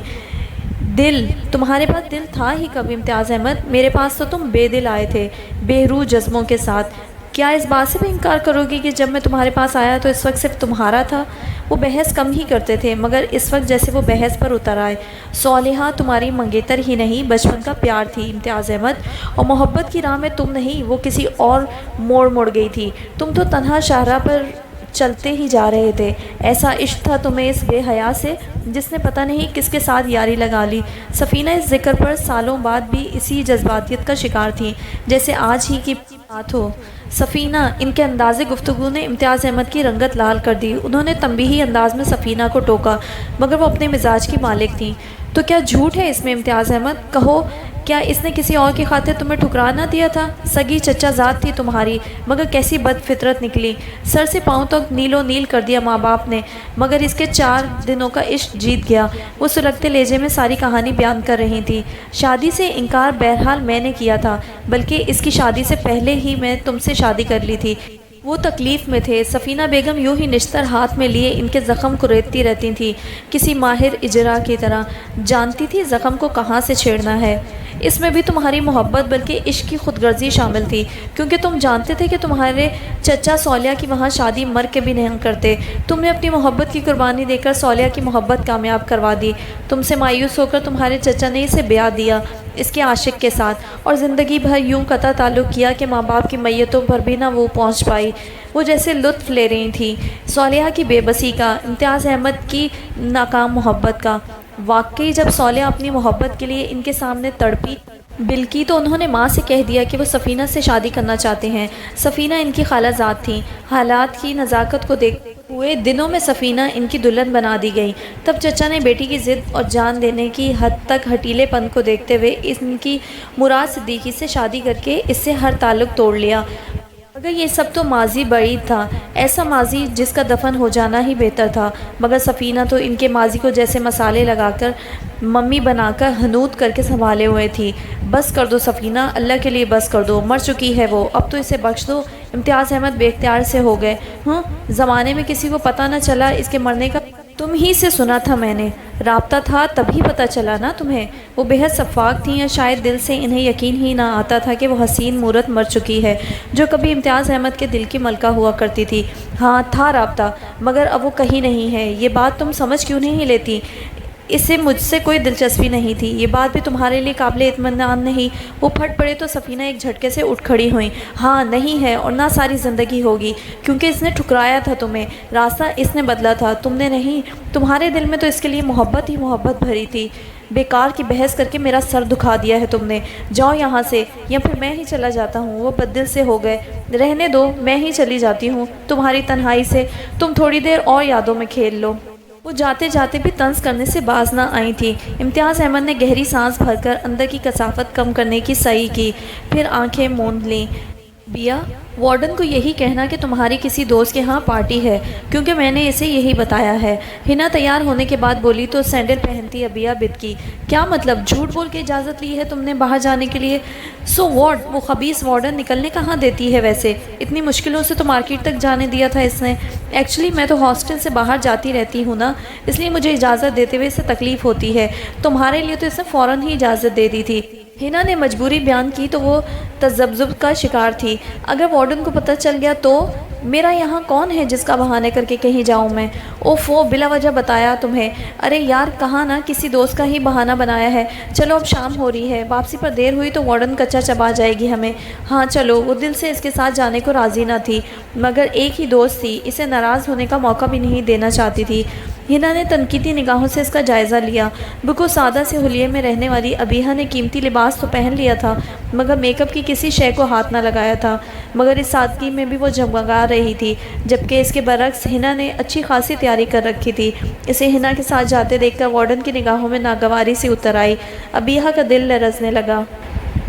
دل؟ تمہارے پاس دل تھا ہی کب امتیاز احمد؟ میرے پاس تو تم بے دل آئے تھے، بے روح جذبوں کے ساتھ۔ کیا اس بات سے بھی انکار کرو گی کہ جب میں تمہارے پاس آیا تو اس وقت صرف تمہارا تھا؟ وہ بحث کم ہی کرتے تھے، مگر اس وقت جیسے وہ بحث پر اتر آئے۔ صالحہ تمہاری منگیتر ہی نہیں، بچپن کا پیار تھی امتیاز احمد، اور محبت کی راہ میں تم نہیں، وہ کسی اور مڑ گئی تھی۔ تم تو تنہا شاہراہ پر چلتے ہی جا رہے تھے، ایسا عشق تھا تمہیں اس بے حیا سے جس نے پتہ نہیں کس کے ساتھ یاری لگا لی۔ سفینہ اس ذکر پر سالوں بعد بھی اسی جذباتیت کا شکار تھی جیسے آج ہی کی بات ہو۔ سفینہ، ان کے انداز گفتگو نے امتیاز احمد کی رنگت لال کر دی۔ انہوں نے تنبیہی انداز میں سفینہ کو ٹوکا، مگر وہ اپنے مزاج کی مالک تھیں۔ تو کیا جھوٹ ہے اس میں امتیاز احمد؟ کہو، کیا اس نے کسی اور کی خاطر تمہیں ٹھکرا نہ دیا تھا؟ سگی چچا زاد تھی تمہاری، مگر کیسی بد فطرت نکلی، سر سے پاؤں تک نیلو نیل کر دیا ماں باپ نے، مگر اس کے 4 دنوں کا عشق جیت گیا۔ وہ سلگتے لہجے میں ساری کہانی بیان کر رہی تھی۔ شادی سے انکار بہرحال میں نے کیا تھا، بلکہ اس کی شادی سے پہلے ہی میں تم سے شادی کر لی تھی۔ وہ تکلیف میں تھے۔ سفینہ بیگم یوں ہی نشتر ہاتھ میں لیے ان کے زخم کو ریتتی رہتی تھیں، کسی ماہر اجرا کی طرح جانتی تھی زخم کو کہاں سے چھیڑنا ہے۔ اس میں بھی تمہاری محبت بلکہ عشق کی خود غرضی شامل تھی، کیونکہ تم جانتے تھے کہ تمہارے چچا صالحہ کی وہاں شادی مر کے بھی نہیں کرتے۔ تم نے اپنی محبت کی قربانی دے کر صالحہ کی محبت کامیاب کروا دی۔ تم سے مایوس ہو کر تمہارے چچا نے اسے بیاہ دیا اس کے عاشق کے ساتھ، اور زندگی بھر یوں قطع تعلق کیا کہ ماں باپ کی میتوں پر بھی نہ وہ پہنچ پائی۔ وہ جیسے لطف لے رہی تھیں صالحہ کی بے بسی کا، امتیاز احمد کی ناکام محبت کا۔ واقعی جب صالحہ اپنی محبت کے لیے ان کے سامنے تڑپی بلکی تو انہوں نے ماں سے کہہ دیا کہ وہ سفینہ سے شادی کرنا چاہتے ہیں۔ سفینہ ان کی خالہ زاد تھیں۔ حالات کی نزاکت کو دیکھتے ہوئے دنوں میں سفینہ ان کی دلہن بنا دی گئی۔ تب چچا نے بیٹی کی ضد اور جان دینے کی حد تک ہٹیلے پن کو دیکھتے ہوئے ان کی مراد صدیقی سے شادی کر کے اس سے ہر تعلق توڑ لیا۔ مگر یہ سب تو ماضی بعید تھا، ایسا ماضی جس کا دفن ہو جانا ہی بہتر تھا۔ مگر سفینہ تو ان کے ماضی کو جیسے مسالے لگا کر ممی بنا کر حنوط کر کے سنبھالے ہوئے تھی۔ بس کر دو سفینہ، اللہ کے لیے بس کر دو، مر چکی ہے وہ، اب تو اسے بخش دو۔ امتیاز احمد بے اختیار سے ہو گئے۔ زمانے میں کسی کو پتہ نہ چلا اس کے مرنے کا؟ تم ہی سے سنا تھا میں نے، رابطہ تھا تبھی پتہ چلا نا تمہیں۔ وہ بہت شفاق تھیں، یا شاید دل سے انہیں یقین ہی نہ آتا تھا کہ وہ حسین مورت مر چکی ہے جو کبھی امتیاز احمد کے دل کی ملکہ ہوا کرتی تھی۔ ہاں تھا رابطہ، مگر اب وہ کہیں نہیں ہے۔ یہ بات تم سمجھ کیوں نہیں لیتی؟ اسے مجھ سے کوئی دلچسپی نہیں تھی، یہ بات بھی تمہارے لیے قابل اطمینان نہیں۔ وہ پھٹ پڑے تو سفینہ ایک جھٹکے سے اٹھ کھڑی ہوئیں۔ ہاں نہیں ہے، اور نہ ساری زندگی ہوگی، کیونکہ اس نے ٹھکرایا تھا تمہیں، راستہ اس نے بدلا تھا، تم نے نہیں۔ تمہارے دل میں تو اس کے لیے محبت ہی محبت بھری تھی۔ بیکار کی بحث کر کے میرا سر دکھا دیا ہے تم نے۔ جاؤ یہاں سے، یا پھر میں ہی چلا جاتا ہوں۔ وہ بددل سے ہو گئے۔ رہنے دو، میں ہی چلی جاتی ہوں تمہاری تنہائی سے، تم تھوڑی دیر اور یادوں میں کھیل لو۔ وہ جاتے جاتے بھی طنز کرنے سے باز نہ آئی تھی۔ امتیاز احمد نے گہری سانس بھر کر اندر کی کثافت کم کرنے کی سعی کی، پھر آنکھیں موند لیں۔ بیا، وارڈن کو یہی کہنا کہ تمہاری کسی دوست کے ہاں پارٹی ہے، کیونکہ میں نے اسے یہی بتایا ہے۔ ہنا تیار ہونے کے بعد بولی تو سینڈل پہنتی ابیا بدکی۔ کیا مطلب؟ جھوٹ بول کے اجازت لی ہے تم نے باہر جانے کے لیے؟ سو واٹ، وہ خبیث وارڈن نکلنے کہاں دیتی ہے ویسے؟ اتنی مشکلوں سے تو مارکیٹ تک جانے دیا تھا اس نے۔ ایکچولی میں تو ہاسٹل سے باہر جاتی رہتی ہوں نا، اس لیے مجھے اجازت دیتے ہوئے اسے تکلیف ہوتی ہے۔ تمہارے لیے تو اس نے فوراً ہی اجازت دے دی تھی۔ ہنا نے مجبوری بیان کی تو وہ تذبذب کا شکار تھی۔ اگر وارڈن کو پتہ چل گیا تو؟ میرا یہاں کون ہے جس کا بہانے کر کے کہیں جاؤں میں؟ اوفو، بلا وجہ بتایا تمہیں؟ ارے یار کہاں نا، کسی دوست کا ہی بہانہ بنایا ہے۔ چلو اب شام ہو رہی ہے، واپسی پر دیر ہوئی تو وارڈن کچا چبا جائے گی ہمیں۔ ہاں چلو۔ وہ دل سے اس کے ساتھ جانے کو راضی نہ تھی، مگر ایک ہی دوست تھی، اسے ناراض ہونے کا موقع بھی نہیں دینا چاہتی تھی۔ ہنا نے تنقیدی نگاہوں سے اس کا جائزہ لیا۔ بالکل سادہ سے حلیے میں رہنے والی ابیہا نے قیمتی لباس تو پہن لیا تھا، مگر میک اپ کی کسی شے کو ہاتھ نہ لگایا تھا، مگر اس سادگی میں بھی وہ جگمگا رہی تھی، جبکہ اس کے برعکس ہنا نے اچھی خاصی تیاری کر رکھی تھی۔ اسے ہنا کے ساتھ جاتے دیکھ کر وارڈن کی نگاہوں میں ناگواری سی اتر آئی۔ ابیہا کا دل لرزنے لگا۔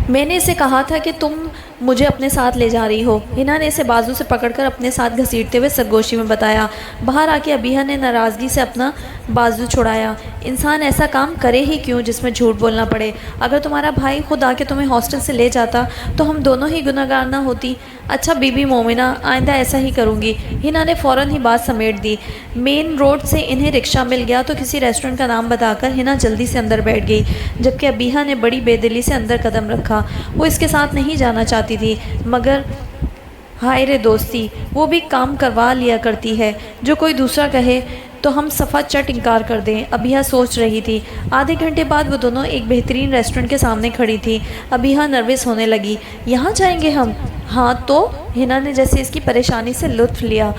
میں نے اسے کہا تھا کہ تم مجھے اپنے ساتھ لے جا رہی ہو، ہنا نے اسے بازو سے پکڑ کر اپنے ساتھ گھسیٹتے ہوئے سرگوشی میں بتایا۔ باہر آ کے ابیہا نے ناراضگی سے اپنا بازو چھڑایا۔ انسان ایسا کام کرے ہی کیوں جس میں جھوٹ بولنا پڑے؟ اگر تمہارا بھائی خود آ کے تمہیں ہاسٹل سے لے جاتا تو ہم دونوں ہی گنہگار نہ ہوتی؟ اچھا بی بی مومنہ، آئندہ ایسا ہی کروں گی۔ ہنا نے فوراً ہی بات سمیٹ دی۔ مین روڈ سے انہیں رکشہ مل گیا تو کسی ریسٹورنٹ کا نام بتا کر ہنا جلدی سے اندر بیٹھ گئی، جبکہ ابیہا نے بڑی بے دلی سے اندر قدم رکھا۔ وہ اس کے ساتھ نہیں جانا چاہتی تھی، مگر ہائے رے دوستی، وہ بھی کام کروا لیا کرتی ہے، جو کوئی دوسرا کہے تو ہم صفا چٹ انکار کر دیں۔ ابیہا سوچ رہی تھی۔ آدھے گھنٹے بعد وہ دونوں ایک بہترین ریسٹورنٹ کے سامنے کھڑی تھی۔ ابیہا نروس ہونے لگی۔ یہاں جائیں گے ہم؟ ہاں تو؟ ہنا نے جیسے اس کی پریشانی سے لطف لیا۔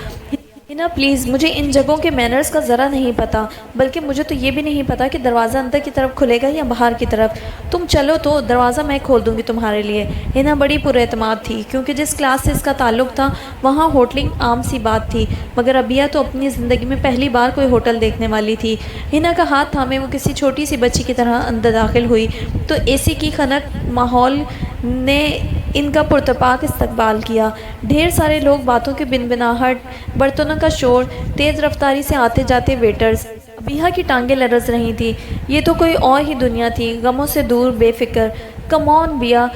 ہنا پلیز، مجھے ان جگہوں کے مینرز کا ذرا نہیں پتہ، بلکہ مجھے تو یہ بھی نہیں پتہ کہ دروازہ اندر کی طرف کھلے گا یا باہر کی طرف۔ تم چلو تو دروازہ میں کھول دوں گی تمہارے لیے۔ ہنا بڑی پر اعتماد تھی، کیونکہ جس کلاس سے اس کا تعلق تھا وہاں ہوٹلنگ عام سی بات تھی، مگر ابیہا تو اپنی زندگی میں پہلی بار کوئی ہوٹل دیکھنے والی تھی۔ ہنا کا ہاتھ تھامے وہ کسی چھوٹی سی بچی کی طرح اندر داخل ہوئی تو اے سی کی خنک ماحول نے ان کا پرتپاک استقبال کیا۔ ڈھیر سارے لوگ، باتوں کی بنبناہٹ، برتنوں کا شور، تیز رفتاری سے آتے جاتے ویٹرز۔ ابیہا کی ٹانگیں لرز رہی تھیں۔ یہ تو کوئی اور ہی دنیا تھی، غموں سے دور، بے فکر۔ کم آن بیا،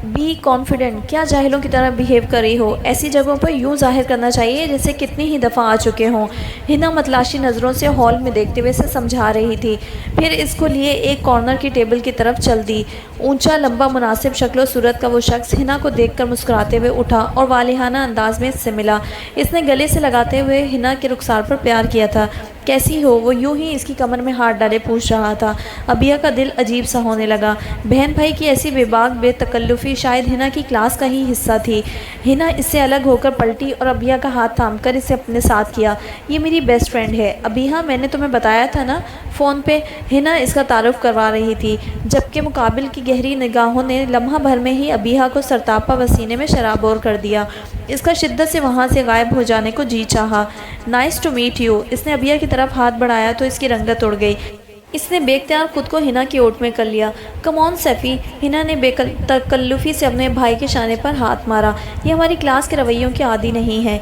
بی کانفیڈنٹ، کیا جاہلوں کی طرح بیہیو کر رہی ہو؟ ایسی جگہوں پر یوں ظاہر کرنا چاہیے جیسے کتنی ہی دفعہ آ چکے ہوں۔ ہنا متلاشی نظروں سے ہال میں دیکھتے ہوئے اسے سمجھا رہی تھی، پھر اس کو لیے ایک کارنر کی ٹیبل کی طرف چل دی۔ اونچا لمبا مناسب شکل و صورت کا وہ شخص ہنا کو دیکھ کر مسکراتے ہوئے اٹھا اور والہانہ انداز میں اس سے ملا۔ اس نے گلے سے لگاتے ہوئے ہنا کے رخسار پر پیار کیا تھا۔ کیسی ہو؟ وہ یوں ہی اس کی کمر میں ہاتھ ڈالے پوچھ رہا تھا۔ ابیہا کا دل عجیب سا ہونے لگا۔ بہن بھائی کی ایسی بے باک بے تکلفی شاید ہنا کی کلاس کا ہی حصہ تھی۔ ہنا اس سے الگ ہو کر پلٹی اور ابیہا کا ہاتھ تھام کر اسے اپنے ساتھ کیا۔ یہ میری بیسٹ فرینڈ ہے ابیہا، میں نے تمہیں بتایا تھا نا، فون پہ ہنا اس کا تعارف کروا رہی تھی، جبکہ مقابل کی گہری نگاہوں نے لمحہ بھر میں ہی ابیہ کو سرتاپا وسینے میں شرابور کر دیا۔ اس کا شدت سے وہاں سے غائب ہو جانے کو جی چاہا۔ Nice to meet you. اس نے ابیہ کی طرف ہاتھ بڑھایا تو اس کی رنگت اڑ گئی۔ اس نے بے اختیار خود کو ہنا کی اوٹ میں کر لیا۔ کم آن سیفی۔ ہنا نے بے تکلفی سے اپنے بھائی کے شانے پر ہاتھ مارا۔ یہ ہماری کلاس کے رویوں کی عادی نہیں ہے،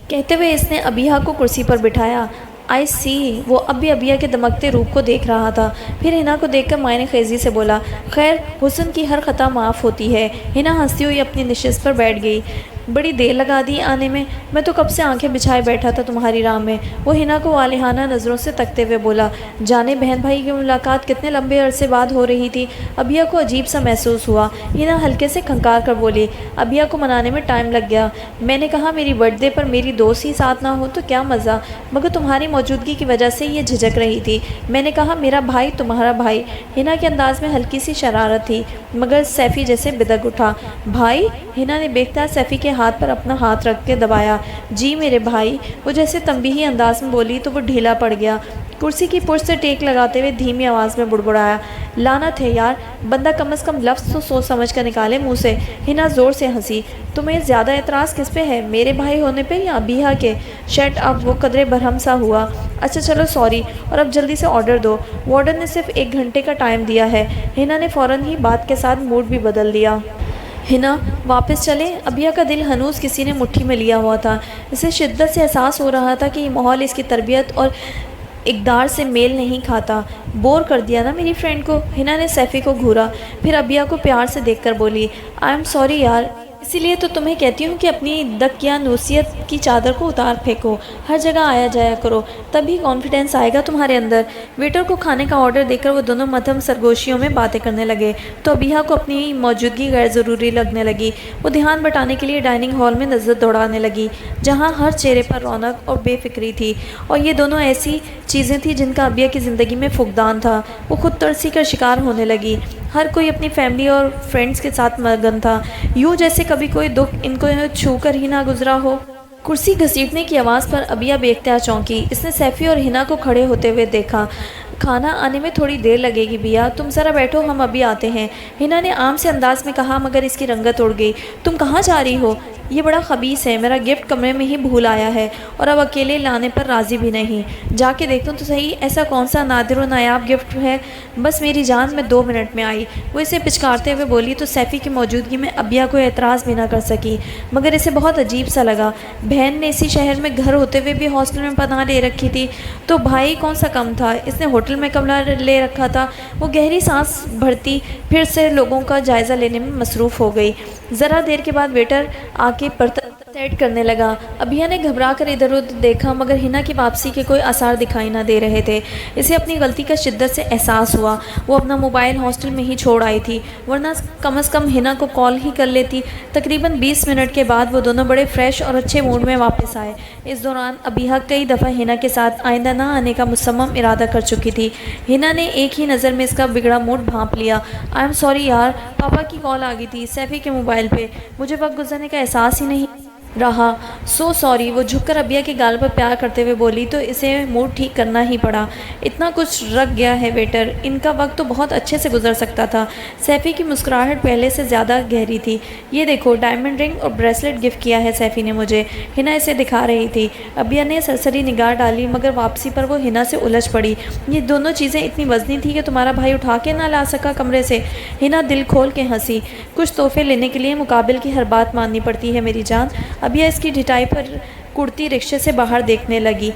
کہتے ہوئے اس نے ابیہ کو کرسی پر بٹھایا۔ آئی سی۔ وہ اب بھی ابیہ کے دمکتے روپ کو دیکھ رہا تھا، پھر ہنا کو دیکھ کر معنی خیزی سے بولا، خیر، حسن کی ہر خطا معاف ہوتی ہے۔ ہنا ہنستی ہوئی اپنی نشست پر بیٹھ گئی۔ بڑی دیر لگا دی آنے میں تو کب سے آنکھیں بچھائے بیٹھا تھا تمہاری راہ میں۔ وہ ہنا کو والہانہ نظروں سے تکتے ہوئے بولا، جانے بہن بھائی کی ملاقات کتنے لمبے عرصے بعد ہو رہی تھی۔ ابیہ کو عجیب سا محسوس ہوا۔ ہنا ہلکے سے کھنکار کر بولی، ابیہ کو منانے میں ٹائم لگ گیا۔ میں نے کہا میری برتھ ڈے پر میری دوست ہی ساتھ نہ ہو تو کیا مزہ، مگر تمہاری موجودگی کی وجہ سے یہ جھجک رہی تھی۔ میں نے کہا میرا بھائی تمہارا بھائی۔ ہنا کے انداز میں ہلکی سی شرارت تھی، مگر سیفی جیسے بدک اٹھا۔ بھائی؟ ہنا نے بے اختیار سیفی کے ہاتھ پر اپنا ہاتھ رکھ کے دبایا۔ جی میرے بھائی۔ وہ جیسے تنبیہی انداز میں بولی تو وہ ڈھیلا پڑ گیا۔ کرسی کی پشت سے ٹیک لگاتے ہوئے دھیمی آواز میں بڑبڑایا، لعنت ہے یار، بندہ کم از کم لفظ تو سوچ سمجھ کر نکالے منہ سے۔ ہنا زور سے ہنسی۔ تمہیں زیادہ اعتراض کس پہ ہے، میرے بھائی ہونے پہ یا ابیہ کے؟ Shut up. وہ قدرے برہم سا ہوا۔ اچھا چلو سوری، اور اب جلدی سے آرڈر دو، وارڈن نے صرف 1 گھنٹے کا ٹائم دیا ہے۔ ہنا نے فوراً ہی بات کے ساتھ موڈ بھی بدل دیا۔ ہنا واپس چلیں؟ ابیہ کا دل ہنوز کسی نے مٹھی میں لیا ہوا تھا۔ اسے شدت سے احساس ہو رہا تھا کہ یہ ماحول اس کی تربیت اور اقدار سے میل نہیں کھاتا۔ بور کر دیا نا میری فرینڈ کو۔ ہنا نے سیفی کو گھورا، پھر ابیہ کو پیار سے دیکھ کر بولی، آئی ایم سوری یار، اسی لیے تو تمہیں کہتی ہوں کہ اپنی دقیانوسیت کی چادر کو اتار پھینکو، ہر جگہ آیا جایا کرو، تبھی کانفیڈنس آئے گا تمہارے اندر۔ ویٹر کو کھانے کا آرڈر دے کر وہ دونوں مدھم سرگوشیوں میں باتیں کرنے لگے تو ابیہ کو اپنی موجودگی غیر ضروری لگنے لگی۔ وہ دھیان بٹانے کے لیے ڈائننگ ہال میں نظر دوڑانے لگی، جہاں ہر چہرے پر رونق اور بے فکری تھی، اور یہ دونوں ایسی چیزیں تھیں جن کا ابیہ کی زندگی میں فقدان تھا۔ وہ خود ترسی کا شکار ہونے لگی۔ ہر کوئی اپنی فیملی اور فرینڈز کے ساتھ مگن تھا، یوں جیسے کبھی کوئی دکھ ان کو چھو کر ہی نہ گزرا ہو۔ کرسی گھسیٹنے کی آواز پر ابیہ بے اختیار چونکی۔ اس نے سیفی اور ہنا کو کھڑے ہوتے ہوئے دیکھا۔ کھانا آنے میں تھوڑی دیر لگے گی بیا، تم ذرا بیٹھو، ہم ابھی آتے ہیں، ہنا نے عام سے انداز میں کہا، مگر اس کی رنگت اڑ گئی۔ تم کہاں جا رہی ہو؟ یہ بڑا خبیث ہے، میرا گفٹ کمرے میں ہی بھول آیا ہے اور اب اکیلے لانے پر راضی بھی نہیں۔ جا کے دیکھتا ہوں تو صحیح، ایسا کون سا نادر و نایاب گفٹ ہے؟ بس میری جان، میں 2 منٹ میں آئی، وہ اسے پچکارتے ہوئے بولی تو سیفی کی موجودگی میں ابیہ کوئی اعتراض بھی نہ کر سکی، مگر اسے بہت عجیب سا لگا۔ بہن نے اسی شہر میں گھر ہوتے ہوئے بھی ہاسٹل میں پناہ لے رکھی تھی، تو بھائی کون سا کم تھا، اس نے ہوٹل میں کمرہ لے رکھا تھا۔ وہ گہری سانس بھرتی پھر سے لوگوں کا جائزہ لینے میں مصروف ہو گئی۔ ذرا دیر کے بعد ویٹر آ کے برتن سیٹ کرنے لگا۔ ابیہ نے گھبرا کر ادھر ادھر دیکھا، مگر ہنا کی واپسی کے کوئی آثار دکھائی نہ دے رہے تھے۔ اسے اپنی غلطی کا شدت سے احساس ہوا۔ وہ اپنا موبائل ہاسٹل میں ہی چھوڑ آئی تھی، ورنہ کم از کم ہنا کو کال ہی کر لیتی۔ تقریباً 20 منٹ کے بعد وہ دونوں بڑے فریش اور اچھے موڈ میں واپس آئے۔ اس دوران ابیہ کئی دفعہ ہنا کے ساتھ آئندہ نہ آنے کا مصمم ارادہ کر چکی تھی۔ ہنا نے ایک ہی نظر میں اس کا بگڑا موڈ بھانپ لیا۔ آئی ایم سوری یار، پاپا کی کال آ گئی تھی سیفی کے موبائل پہ، مجھے وقت گزرنے کا احساس ہی نہیں رہا، سو سوری۔ وہ جھک کر ابیہ کے گال پر پیار کرتے ہوئے بولی تو اسے موڈ ٹھیک کرنا ہی پڑا۔ اتنا کچھ رکھ گیا ہے ویٹر، ان کا وقت تو بہت اچھے سے گزر سکتا تھا۔ سیفی کی مسکراہٹ پہلے سے زیادہ گہری تھی۔ یہ دیکھو، ڈائمنڈ رنگ اور بریسلٹ گفٹ کیا ہے سیفی نے مجھے، ہنا اسے دکھا رہی تھی۔ ابیہ نے سرسری نگاہ ڈالی، مگر واپسی پر وہ ہنا سے الجھ پڑی۔ یہ دونوں چیزیں اتنی وزنی تھی کہ تمہارا بھائی اٹھا کے نہ لا سکا کمرے سے؟ ہنا دل کھول کے ہنسی۔ کچھ تحفے لینے کے لیے مقابل کی ہر بات ماننی پڑتی ہے میری جان۔ ابیہ اس کی ڈھٹائی پر کرتی رکشے سے باہر دیکھنے لگی۔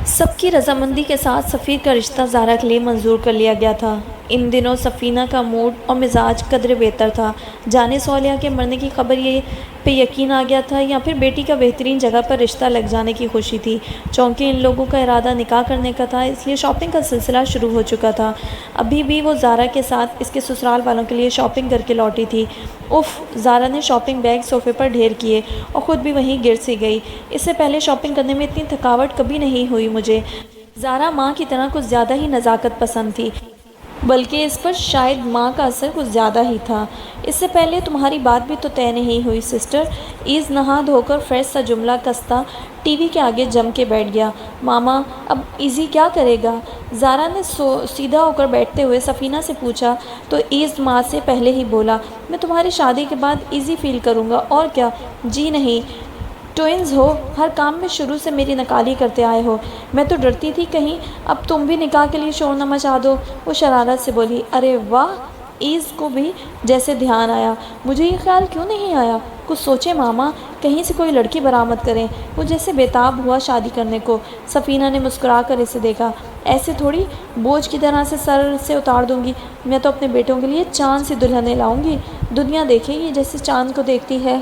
سب کی رضامندی کے ساتھ سفیر کا رشتہ زہرا کے لیے منظور کر لیا گیا تھا۔ ان دنوں سفینہ کا موڈ اور مزاج قدر بہتر تھا۔ جانے صالحہ کے مرنے کی خبر یہ پہ یقین آ گیا تھا یا پھر بیٹی کا بہترین جگہ پر رشتہ لگ جانے کی خوشی تھی؟ چونکہ ان لوگوں کا ارادہ نکاح کرنے کا تھا، اس لیے شاپنگ کا سلسلہ شروع ہو چکا تھا۔ ابھی بھی وہ زارا کے ساتھ اس کے سسرال والوں کے لیے شاپنگ کر کے لوٹی تھی۔ اف، زارا نے شاپنگ بیگ صوفے پر ڈھیر کیے اور خود بھی وہیں گر سی گئی۔ اس سے پہلے شاپنگ کرنے میں اتنی تھکاوٹ کبھی نہیں ہوئی مجھے۔ زارا ماں کی طرح کچھ زیادہ ہی نزاکت پسند تھی، بلکہ اس پر شاید ماں کا اثر کچھ زیادہ ہی تھا۔ اس سے پہلے تمہاری بات بھی تو طے نہیں ہوئی سسٹر۔ ایز نہا دھو کر فریش سا جملہ کستا ٹی وی کے آگے جم کے بیٹھ گیا۔ ماما، اب ایزی کیا کرے گا؟ زارا نے سیدھا ہو کر بیٹھتے ہوئے سفینہ سے پوچھا تو ایز ماں سے پہلے ہی بولا، میں تمہاری شادی کے بعد ایزی فیل کروں گا اور کیا۔ جی نہیں، ٹوئنز ہو، ہر کام میں شروع سے میری نکالی کرتے آئے ہو، میں تو ڈرتی تھی کہیں اب تم بھی نکاح کے لیے شور نہ مچا دو۔ وہ شرارت سے بولی، ارے واہ! ایز کو بھی جیسے دھیان آیا، مجھے یہ خیال کیوں نہیں آیا؟ کچھ سوچے ماما، کہیں سے کوئی لڑکی برآمد کریں۔ وہ جیسے بےتاب ہوا شادی کرنے کو۔ سفینہ نے مسکرا کر اسے دیکھا، ایسے تھوڑی بوجھ کی طرح سے سر سے اتار دوں گی، میں تو اپنے بیٹوں کے لیے چاند سی دلہنیں لاؤں گی، دنیا دیکھے گی جیسے چاند کو دیکھتی ہے۔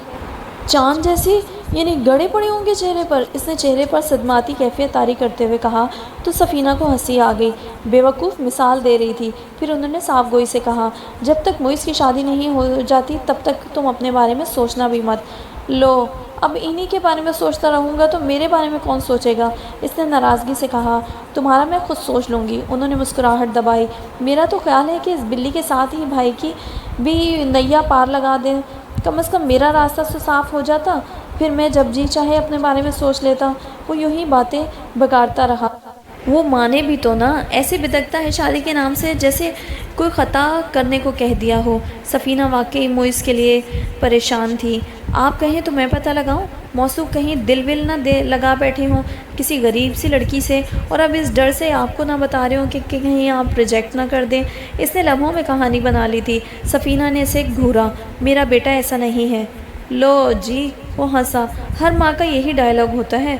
چاند جیسی یعنی گڑے پڑے ہوں گے چہرے پر؟ اس نے چہرے پر صدماتی کیفیت طاری کرتے ہوئے کہا تو سفینہ کو ہنسی آ گئی۔ بیوقوف مثال دے رہی تھی۔ پھر انہوں نے صاف گوئی سے کہا، جب تک معیز کی شادی نہیں ہو جاتی تب تک تم اپنے بارے میں سوچنا بھی مت۔ لو، اب انہی کے بارے میں سوچتا رہوں گا تو میرے بارے میں کون سوچے گا؟ اس نے ناراضگی سے کہا، تمہارا میں خود سوچ لوں گی۔ انہوں نے مسکراہٹ دبائی۔ میرا تو خیال ہے کہ اس بلی کے ساتھ ہی بھائی کی بھی نیا پار لگا دیں، کم از کم میرا راستہ تو صاف ہو جاتا، پھر میں جب جی چاہے اپنے بارے میں سوچ لیتا۔ وہ یوں ہی باتیں بگاڑتا رہا۔ وہ مانے بھی تو نہ، ایسے بدکتا ہے شادی کے نام سے جیسے کوئی خطا کرنے کو کہہ دیا ہو۔ سفینہ واقعی معیز کے لیے پریشان تھی۔ آپ کہیں تو میں پتہ لگاؤں؟ موصوف کہیں دل ول نہ لگا بیٹھے ہوں کسی غریب سی لڑکی سے، اور اب اس ڈر سے آپ کو نہ بتا رہے ہوں کہ کہیں آپ ریجیکٹ نہ کر دیں۔ اس نے لمحوں میں کہانی بنا لی تھی۔ سفینہ نے اسے گھورا، میرا بیٹا ایسا نہیں ہے۔ لو جی، وہ ہنسا، ہر ماں کا یہی ڈائلاگ ہوتا ہے۔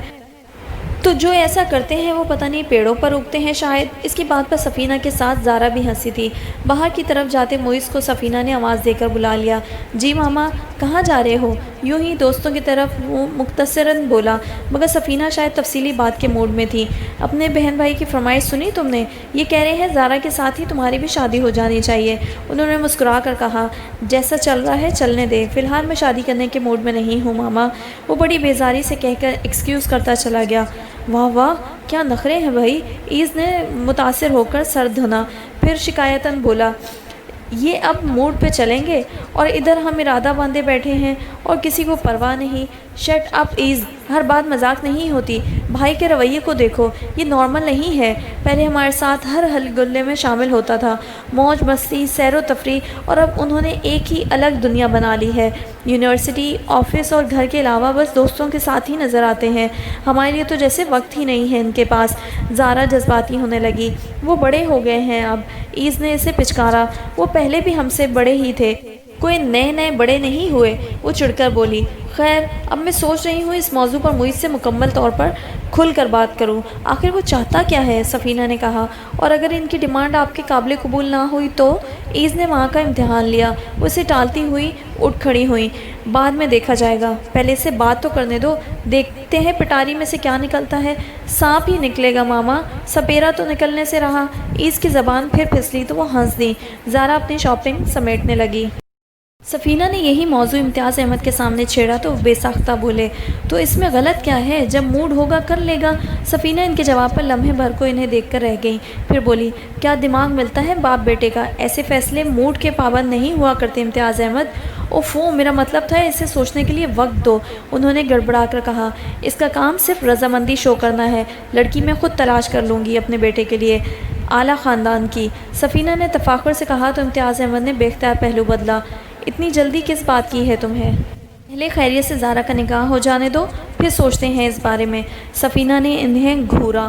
تو جو ایسا کرتے ہیں وہ پتہ نہیں پیڑوں پر اگتے ہیں شاید۔ اس کی بات پر سفینہ کے ساتھ زارا بھی ہنسی تھی۔ باہر کی طرف جاتے معیز کو سفینہ نے آواز دے کر بلا لیا، جی ماما، کہاں جا رہے ہو؟ یوں ہی دوستوں کی طرف وہ مختصراً بولا، مگر سفینہ شاید تفصیلی بات کے موڈ میں تھی۔ اپنے بہن بھائی کی فرمائش سنی تم نے؟ یہ کہہ رہے ہیں زارا کے ساتھ ہی تمہاری بھی شادی ہو جانی چاہیے۔ انہوں نے مسکرا کر کہا، جیسا چل رہا ہے چلنے دے، فی الحال میں شادی کرنے کے موڈ میں نہیں ہوں ماما۔ وہ بڑی بیزاری سے کہہ کر ایکسکیوز کرتا چلا گیا۔ واہ واہ، کیا نخرے ہیں بھائی! ایز نے متاثر ہو کر سر دھنا، پھر شکایتاً بولا، یہ اب موڈ پہ چلیں گے اور ادھر ہم ارادہ باندھے بیٹھے ہیں اور کسی کو پرواہ نہیں۔ شٹ اپ ایز، ہر بات مذاق نہیں ہوتی۔ بھائی کے رویے کو دیکھو، یہ نارمل نہیں ہے۔ پہلے ہمارے ساتھ ہر حل گلے میں شامل ہوتا تھا، موج مستی، سیر و تفریح، اور اب انہوں نے ایک ہی الگ دنیا بنا لی ہے۔ یونیورسٹی، آفس اور گھر کے علاوہ بس دوستوں کے ساتھ ہی نظر آتے ہیں۔ ہمارے لیے تو جیسے وقت ہی نہیں ہے ان کے پاس۔ زارا جذباتی ہونے لگی، وہ بڑے ہو گئے ہیں اب۔ ایز نے اسے پچکارا، وہ پہلے بھی ہم سے بڑے ہی تھے، کوئی نئے بڑے نہیں ہوئے۔ وہ چڑھ کر بولی، خیر اب میں سوچ رہی ہوں اس موضوع پر معیز سے مکمل طور پر کھل کر بات کروں۔ آخر وہ چاہتا کیا ہے؟ سفینہ نے کہا، اور اگر ان کی ڈیمانڈ آپ کے قابل قبول نہ ہوئی تو؟ ایز نے وہاں کا امتحان لیا۔ وہ اسے ٹالتی ہوئی اٹھ کھڑی ہوئی، بعد میں دیکھا جائے گا، پہلے اسے بات تو کرنے دو، دیکھتے ہیں پٹاری میں سے کیا نکلتا ہے۔ سانپ ہی نکلے گا ماما، سپیرا تو نکلنے سے رہا۔ ایز کی زبان پھر پھسلی تو وہ ہنس دی۔ زارا اپنی شاپنگ سمیٹنے لگی۔ سفینہ نے یہی موضوع امتیاز احمد کے سامنے چھیڑا تو بے ساختہ بولے، تو اس میں غلط کیا ہے؟ جب موڈ ہوگا کر لے گا۔ سفینہ ان کے جواب پر لمحے بھر کو انہیں دیکھ کر رہ گئیں، پھر بولی، کیا دماغ ملتا ہے باپ بیٹے کا؟ ایسے فیصلے موڈ کے پابند نہیں ہوا کرتے امتیاز احمد۔ اوفو، میرا مطلب تھا اسے سوچنے کے لیے وقت دو۔ انہوں نے گڑبڑا کر کہا، اس کا کام صرف رضامندی شو کرنا ہے، لڑکی میں خود تلاش کر لوں گی اپنے بیٹے کے لیے، اعلیٰ خاندان کی۔ سفینہ نے تفاخر سے کہا تو امتیاز احمد نے بے اختیار پہلو بدلا، اتنی جلدی کس بات کی ہے تمہیں؟ پہلے خیریت سے زارا کا نکاح ہو جانے دو، پھر سوچتے ہیں اس بارے میں۔ سفینہ نے انہیں گھورا،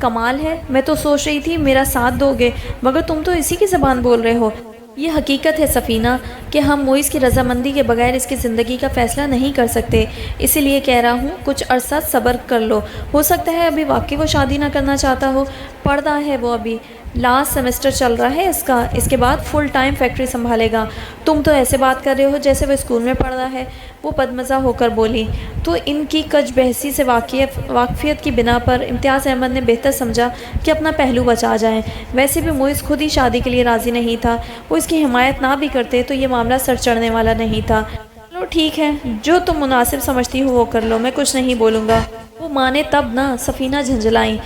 کمال ہے، میں تو سوچ رہی تھی میرا ساتھ دو گے، مگر تم تو اسی کی زبان بول رہے ہو۔ یہ حقیقت ہے سفینہ کہ ہم معیز کی رضامندی کے بغیر اس کی زندگی کا فیصلہ نہیں کر سکتے، اسی لیے کہہ رہا ہوں کچھ عرصہ صبر کر لو۔ ہو سکتا ہے ابھی واقعی وہ شادی نہ کرنا چاہتا ہو، پڑھ رہا ہے وہ ابھی، لاسٹ سیمسٹر چل رہا ہے اس کا، اس کے بعد فل ٹائم فیکٹری سنبھالے گا۔ تم تو ایسے بات کر رہے ہو جیسے وہ اسکول میں پڑھ رہا ہے۔ وہ بدمزہ ہو کر بولی تو ان کی کج بحثی سے واقفیت کی بنا پر امتیاز احمد نے بہتر سمجھا کہ اپنا پہلو بچا جائیں۔ ویسے بھی معیز خود ہی شادی کے لیے راضی نہیں تھا، وہ اس کی حمایت نہ بھی کرتے تو یہ معاملہ سر چڑھنے والا نہیں تھا۔ چلو ٹھیک ہے، جو تم مناسب سمجھتی ہو وہ کر لو، میں کچھ نہیں بولوں گا۔ وہ مانے تب نہ، سفینہ جھنجھلائیں،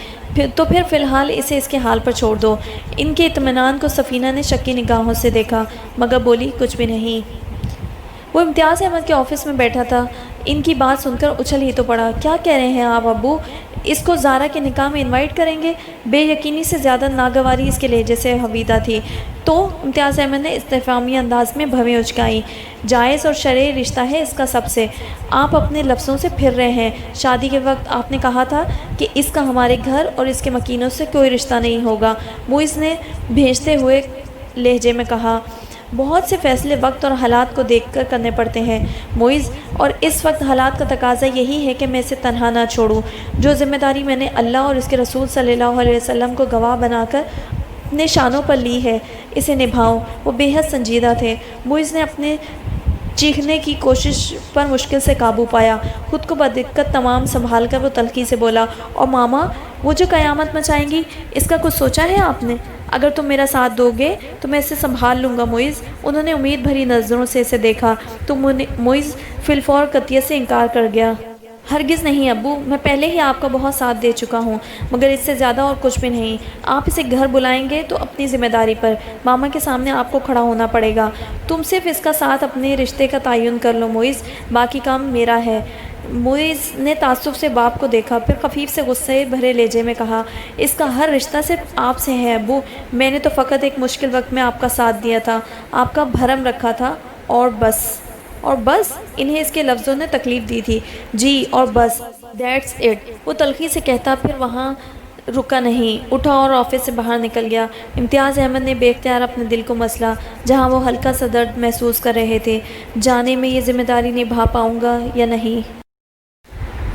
تو پھر فی الحال اسے اس کے حال پر چھوڑ دو۔ ان کے اطمینان کو سفینہ نے شکی نگاہوں سے دیکھا، مگر بولی کچھ بھی نہیں۔ وہ امتیاز احمد کے آفس میں بیٹھا تھا، ان کی بات سن کر اچھل ہی تو پڑا، کیا کہہ رہے ہیں آپ ابو؟ اس کو زارا کے نکاح میں انوائٹ کریں گے؟ بے یقینی سے زیادہ ناگواری اس کے لہجے سے حویدہ تھی۔ تو امتیاز احمد نے استفہامی انداز میں بھویں اچکائیں۔ جائز اور شرعی رشتہ ہے اس کا سب سے۔ آپ اپنے لفظوں سے پھر رہے ہیں۔ شادی کے وقت آپ نے کہا تھا کہ اس کا ہمارے گھر اور اس کے مکینوں سے کوئی رشتہ نہیں ہوگا، معیز نے بھیجتے ہوئے لہجے میں کہا۔ بہت سے فیصلے وقت اور حالات کو دیکھ کر کرنے پڑتے ہیں معیز، اور اس وقت حالات کا تقاضا یہی ہے کہ میں اسے تنہا نہ چھوڑوں۔ جو ذمہ داری میں نے اللہ اور اس کے رسول صلی اللہ علیہ وسلم کو گواہ بنا کر اپنے شانوں پر لی ہے، اسے نبھاؤں۔ وہ بے حد سنجیدہ تھے۔ معیز نے اپنے چیخنے کی کوشش پر مشکل سے قابو پایا، خود کو بدقت تمام سنبھال کر وہ تلخی سے بولا، اور ماما وہ جو قیامت مچائیں گی، اس کا کچھ سوچا ہے آپ نے؟ اگر تم میرا ساتھ دو گے تو میں اسے سنبھال لوں گا معیز۔ انہوں نے امید بھری نظروں سے اسے دیکھا تو معیز فی الفور قطعیت سے انکار کر گیا۔ ہرگز نہیں ابو، میں پہلے ہی آپ کا بہت ساتھ دے چکا ہوں، مگر اس سے زیادہ اور کچھ بھی نہیں۔ آپ اسے گھر بلائیں گے تو اپنی ذمہ داری پر ماما کے سامنے آپ کو کھڑا ہونا پڑے گا۔ تم صرف اس کا ساتھ اپنے رشتے کا تعین کر لو معیز، باقی کام میرا ہے۔ معیز نے تعصب سے باپ کو دیکھا، پھر خفیف سے غصے بھرے لہجے میں کہا، اس کا ہر رشتہ صرف آپ سے ہے ابو، میں نے تو فقط ایک مشکل وقت میں آپ کا ساتھ دیا تھا، آپ کا بھرم رکھا تھا، اور بس۔ اور بس؟ انہیں اس کے لفظوں نے تکلیف دی تھی۔ جی اور بس، دیٹس اٹ، وہ تلخی سے کہتا پھر وہاں رکا نہیں، اٹھا اور آفس سے باہر نکل گیا۔ امتیاز احمد نے بے اختیار اپنے دل کو مسلا، جہاں وہ ہلکا سا درد محسوس کر رہے تھے، جانے میں یہ ذمہ داری نبھا پاؤں گا یا نہیں۔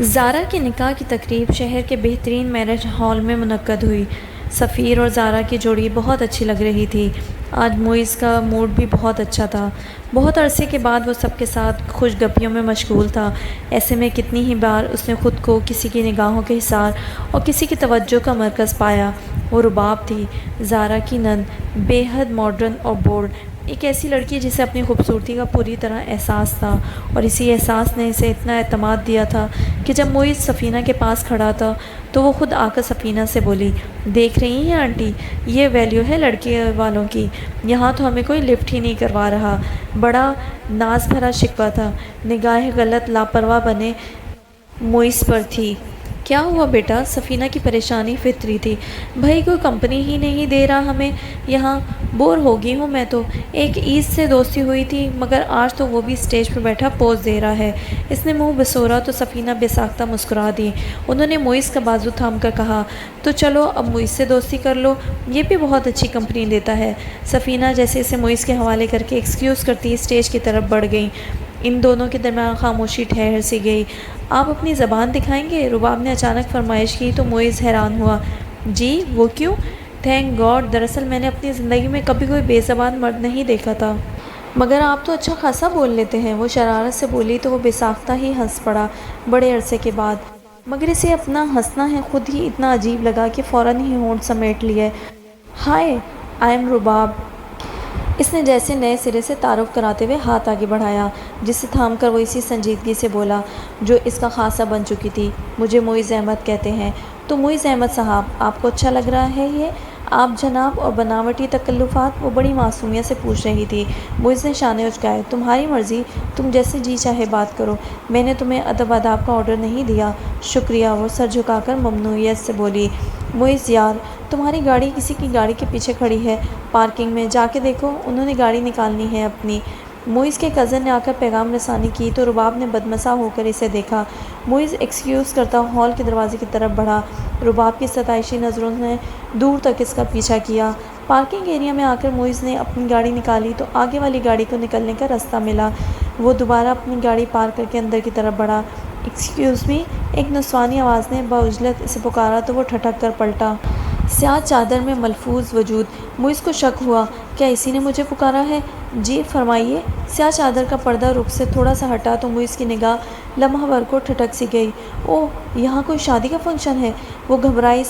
زارا کے نکاح کی تقریب شہر کے بہترین میرج ہال میں منعقد ہوئی۔ سفیر اور زارا کی جوڑی بہت اچھی لگ رہی تھی۔ آج معیز کا موڈ بھی بہت اچھا تھا۔ بہت عرصے کے بعد وہ سب کے ساتھ خوش گپیوں میں مشغول تھا۔ ایسے میں کتنی ہی بار اس نے خود کو کسی کی نگاہوں کے حصار اور کسی کی توجہ کا مرکز پایا۔ وہ رباب تھی، زارا کی نند، بے حد ماڈرن اور بولڈ، ایک ایسی لڑکی جسے اپنی خوبصورتی کا پوری طرح احساس تھا، اور اسی احساس نے اسے اتنا اعتماد دیا تھا کہ جب معیز سفینہ کے پاس کھڑا تھا تو وہ خود آ کر سفینہ سے بولی، دیکھ رہی ہیں آنٹی، یہ ویلیو ہے لڑکی والوں کی، یہاں تو ہمیں کوئی لفٹ ہی نہیں کروا رہا۔ بڑا ناز بھرا شکوہ تھا، نگاہ غلط لاپرواہ بنے معیز پر تھی۔ کیا ہوا بیٹا؟ سفینہ کی پریشانی فطری تھی۔ بھائی کوئی کمپنی ہی نہیں دے رہا ہمیں یہاں، بور ہو گئی ہوں میں تو۔ ایک عیز سے دوستی ہوئی تھی، مگر آج تو وہ بھی اسٹیج پر بیٹھا پوز دے رہا ہے۔ اس نے منہ بسورا تو سفینہ بے ساختہ مسکرا دی۔ انہوں نے معیز کا بازو تھام کر کہا، تو چلو اب معیز سے دوستی کر لو، یہ بھی بہت اچھی کمپنی دیتا ہے۔ سفینہ جیسے اسے معیز کے حوالے کر کے ایکسکیوز کرتی اسٹیج کی طرف بڑھ گئی۔ ان دونوں کے درمیان خاموشی ٹھہر سی گئی۔ آپ اپنی زبان دکھائیں گے؟ رباب نے اچانک فرمائش کی تو معیز حیران ہوا۔ جی وہ کیوں؟ تھینک گاڈ، دراصل میں نے اپنی زندگی میں کبھی کوئی بے زبان مرد نہیں دیکھا تھا۔ مگر آپ تو اچھا خاصا بول لیتے ہیں، وہ شرارت سے بولی تو وہ بے ساختہ ہی ہنس پڑا بڑے عرصے کے بعد۔ مگر اسے اپنا ہنسنا ہے خود ہی اتنا عجیب لگا کہ فوراً ہی ہونٹ سمیٹ لیے۔ ہائے، آئی ایم رباب، اس نے جیسے نئے سرے سے تعارف کراتے ہوئے ہاتھ آگے بڑھایا، جسے تھام کر وہ اسی سنجیدگی سے بولا جو اس کا خاصہ بن چکی تھی، مجھے معیز احمد کہتے ہیں۔ تو معیز احمد صاحب، آپ کو اچھا لگ رہا ہے یہ؟ آپ جناب، اور بناوٹی تکلفات؟ وہ بڑی معصومیت سے پوچھ رہی تھی۔ معیز نے شانے اچکائے، تمہاری مرضی، تم جیسے جی چاہے بات کرو، میں نے تمہیں ادب آداب کا آرڈر نہیں دیا۔ شکریہ، وہ سر جھکا کر ممنوعیت سے بولی۔ معیز یار، تمہاری گاڑی کسی کی گاڑی کے پیچھے کھڑی ہے پارکنگ میں، جا کے دیکھو، انہوں نے گاڑی نکالنی ہے اپنی۔ معیز کے کزن نے آ کر پیغام رسانی کی تو رباب نے بدمزہ ہو کر اسے دیکھا۔ معیز ایکسکیوز کرتا ہال کے دروازے کی طرف بڑھا۔ رباب کی ستائشی نظروں نے دور تک اس کا پیچھا کیا۔ پارکنگ ایریا میں آ کر معیز نے اپنی گاڑی نکالی تو آگے والی گاڑی کو نکلنے کا راستہ ملا۔ وہ دوبارہ اپنی گاڑی پارک کر کے اندر کی طرف بڑھا۔ ایکسکیوز می، ایک نسوانی آواز نے بعجلت اسے پکارا تو وہ ٹھٹک کر پلٹا۔ سیاہ چادر میں ملفوظ وجود۔ معیز کو شک ہوا، کیا اسی نے مجھے پکارا ہے؟ جی فرمائیے۔ سیاہ چادر کا پردہ رخ سے تھوڑا سا ہٹا تو معیز کی نگاہ لمحہ بھر کو ٹھٹک سی گئی۔ اوہ، یہاں کوئی شادی کا فنکشن ہے؟ وہ گھبرائی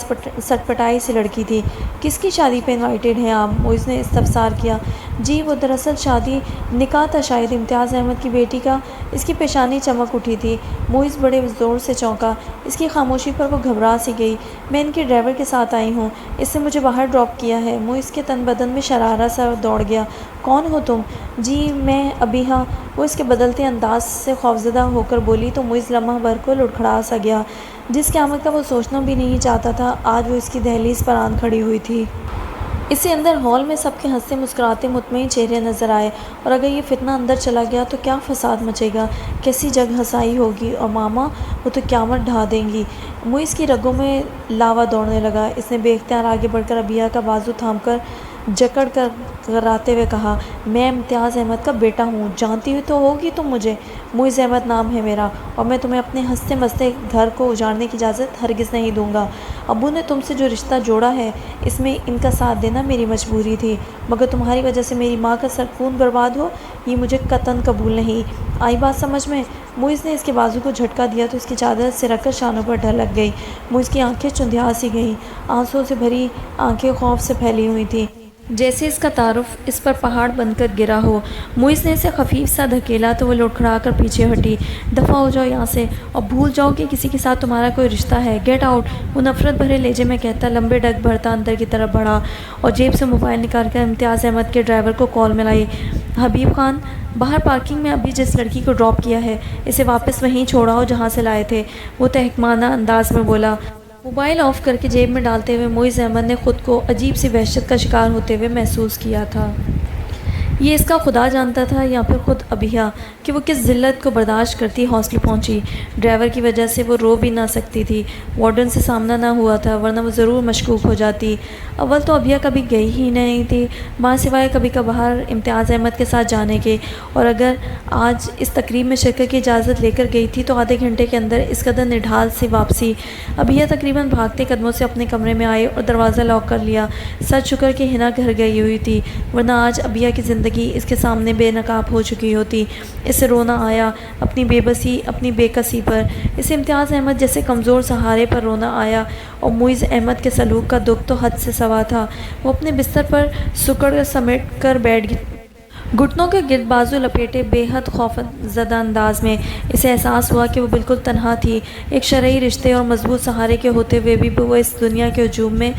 سٹپٹائی سی لڑکی تھی۔ کس کی شادی پہ انوائٹڈ ہیں آپ؟ معیز نے استفسار کیا۔ جی وہ دراصل شادی نکاح تھا شاید امتیاز احمد کی بیٹی کا۔ اس کی پیشانی چمک اٹھی تھی۔ معیز بڑے زور سے چونکا۔ اس کی خاموشی پر وہ گھبرا سی گئی۔ میں ان کے ڈرائیور کے ساتھ آئی ہوں، اس نے مجھے باہر ڈراپ کیا ہے۔ معیز کے تن بدن میں شرارہ سا دوڑ گیا۔ کون ہو تم؟ جی میں ابھی ہاں، وہ اس کے بدلتے انداز سے خوفزدہ ہو کر بولی تو معیز لمحہ بھر کو لڑکھڑا سا گیا۔ جس قیامت کا وہ سوچنا بھی نہیں چاہتا تھا آج وہ اس کی دہلیز پر آن کھڑی ہوئی تھی۔ اسے اندر ہال میں سب کے ہنستے مسکراتے مطمئن چہرے نظر آئے، اور اگر یہ فتنہ اندر چلا گیا تو کیا فساد مچے گا، کیسی جگ ہنسائی ہوگی، اور ماما وہ تو قیامت ڈھا دیں گی۔ معیز کی رگوں میں لاوا دوڑنے لگا۔ اس نے بے اختیار آگے بڑھ کر ابیہ کا بازو تھام کر جکڑ کر کراتے ہوئے کہا، میں امتیاز احمد کا بیٹا ہوں، جانتی تو ہوگی تم مجھے، معیز احمد نام ہے میرا، اور میں تمہیں اپنے ہنستے مستے گھر کو اجاڑنے کی اجازت ہرگز نہیں دوں گا۔ ابو نے تم سے جو رشتہ جوڑا ہے اس میں ان کا ساتھ دینا میری مجبوری تھی، مگر تمہاری وجہ سے میری ماں کا سرخون برباد ہو یہ مجھے قطعاً قبول نہیں۔ آئی بات سمجھ میں؟ معیز نے اس کے بازو کو جھٹکا دیا تو اس کی چادر سرک کر شانوں پر ڈھلک گئی۔ معیز کی آنکھیں چندھیا سی گئیں، آنسوؤں سے بھری آنکھیں خوف سے پھیلی ہوئی تھیں، جیسے اس کا تعارف اس پر پہاڑ بن کر گرا ہو۔ معیز نے اسے خفیف سا دھکیلا تو وہ لڑکھڑا کر پیچھے ہٹی۔ دفع ہو جاؤ یہاں سے، اور بھول جاؤ کہ کسی کے ساتھ تمہارا کوئی رشتہ ہے، گیٹ آؤٹ، وہ نفرت بھرے لہجے میں کہتا لمبے ڈگ بھرتا اندر کی طرف بڑھا، اور جیب سے موبائل نکال کر امتیاز احمد کے ڈرائیور کو کال ملائی۔ حبیب خان، باہر پارکنگ میں ابھی جس لڑکی کو ڈراپ کیا ہے اسے واپس وہیں چھوڑاؤ جہاں سے لائے تھے، وہ تحقیرانہ انداز میں بولا۔ موبائل آف کر کے جیب میں ڈالتے ہوئے معیز احمد نے خود کو عجیب سی وحشت کا شکار ہوتے ہوئے محسوس کیا تھا۔ یہ اس کا خدا جانتا تھا یا پھر خود ابیہ کہ وہ کس ذلت کو برداشت کرتی ہاسٹل پہنچی۔ ڈرائیور کی وجہ سے وہ رو بھی نہ سکتی تھی، وارڈن سے سامنا نہ ہوا تھا ورنہ وہ ضرور مشکوک ہو جاتی۔ اول تو ابیہ کبھی گئی ہی نہیں تھی ماں سوائے کبھی کبھار امتیاز احمد کے ساتھ جانے کے، اور اگر آج اس تقریب میں شرکت کی اجازت لے کر گئی تھی تو آدھے گھنٹے کے اندر اس قدر نڈھال سی واپسی۔ ابیہ تقریباً بھاگتے قدموں سے اپنے کمرے میں آئے اور دروازہ لاک کر لیا۔ سچ شکر کہ حنا گھر گئی ہوئی تھی، ورنہ آج ابیہ کی زندگی اس کے سامنے بے نقاب ہو چکی ہوتی۔ اسے رونا آیا اپنی بے بسی، اپنی بے کسی پر، اسے امتیاز احمد جیسے کمزور سہارے پر رونا آیا، اور معیز احمد کے سلوک کا دکھ تو حد سے سوا تھا۔ وہ اپنے بستر پر سکڑ سمیٹ کر بیٹھ گئی، گھٹنوں کے گرد بازو لپیٹے بے حد خوف زدہ انداز میں۔ اسے احساس ہوا کہ وہ بالکل تنہا تھی، ایک شرعی رشتے اور مضبوط سہارے کے ہوتے ہوئے بھی وہ اس دنیا کے ہجوم میں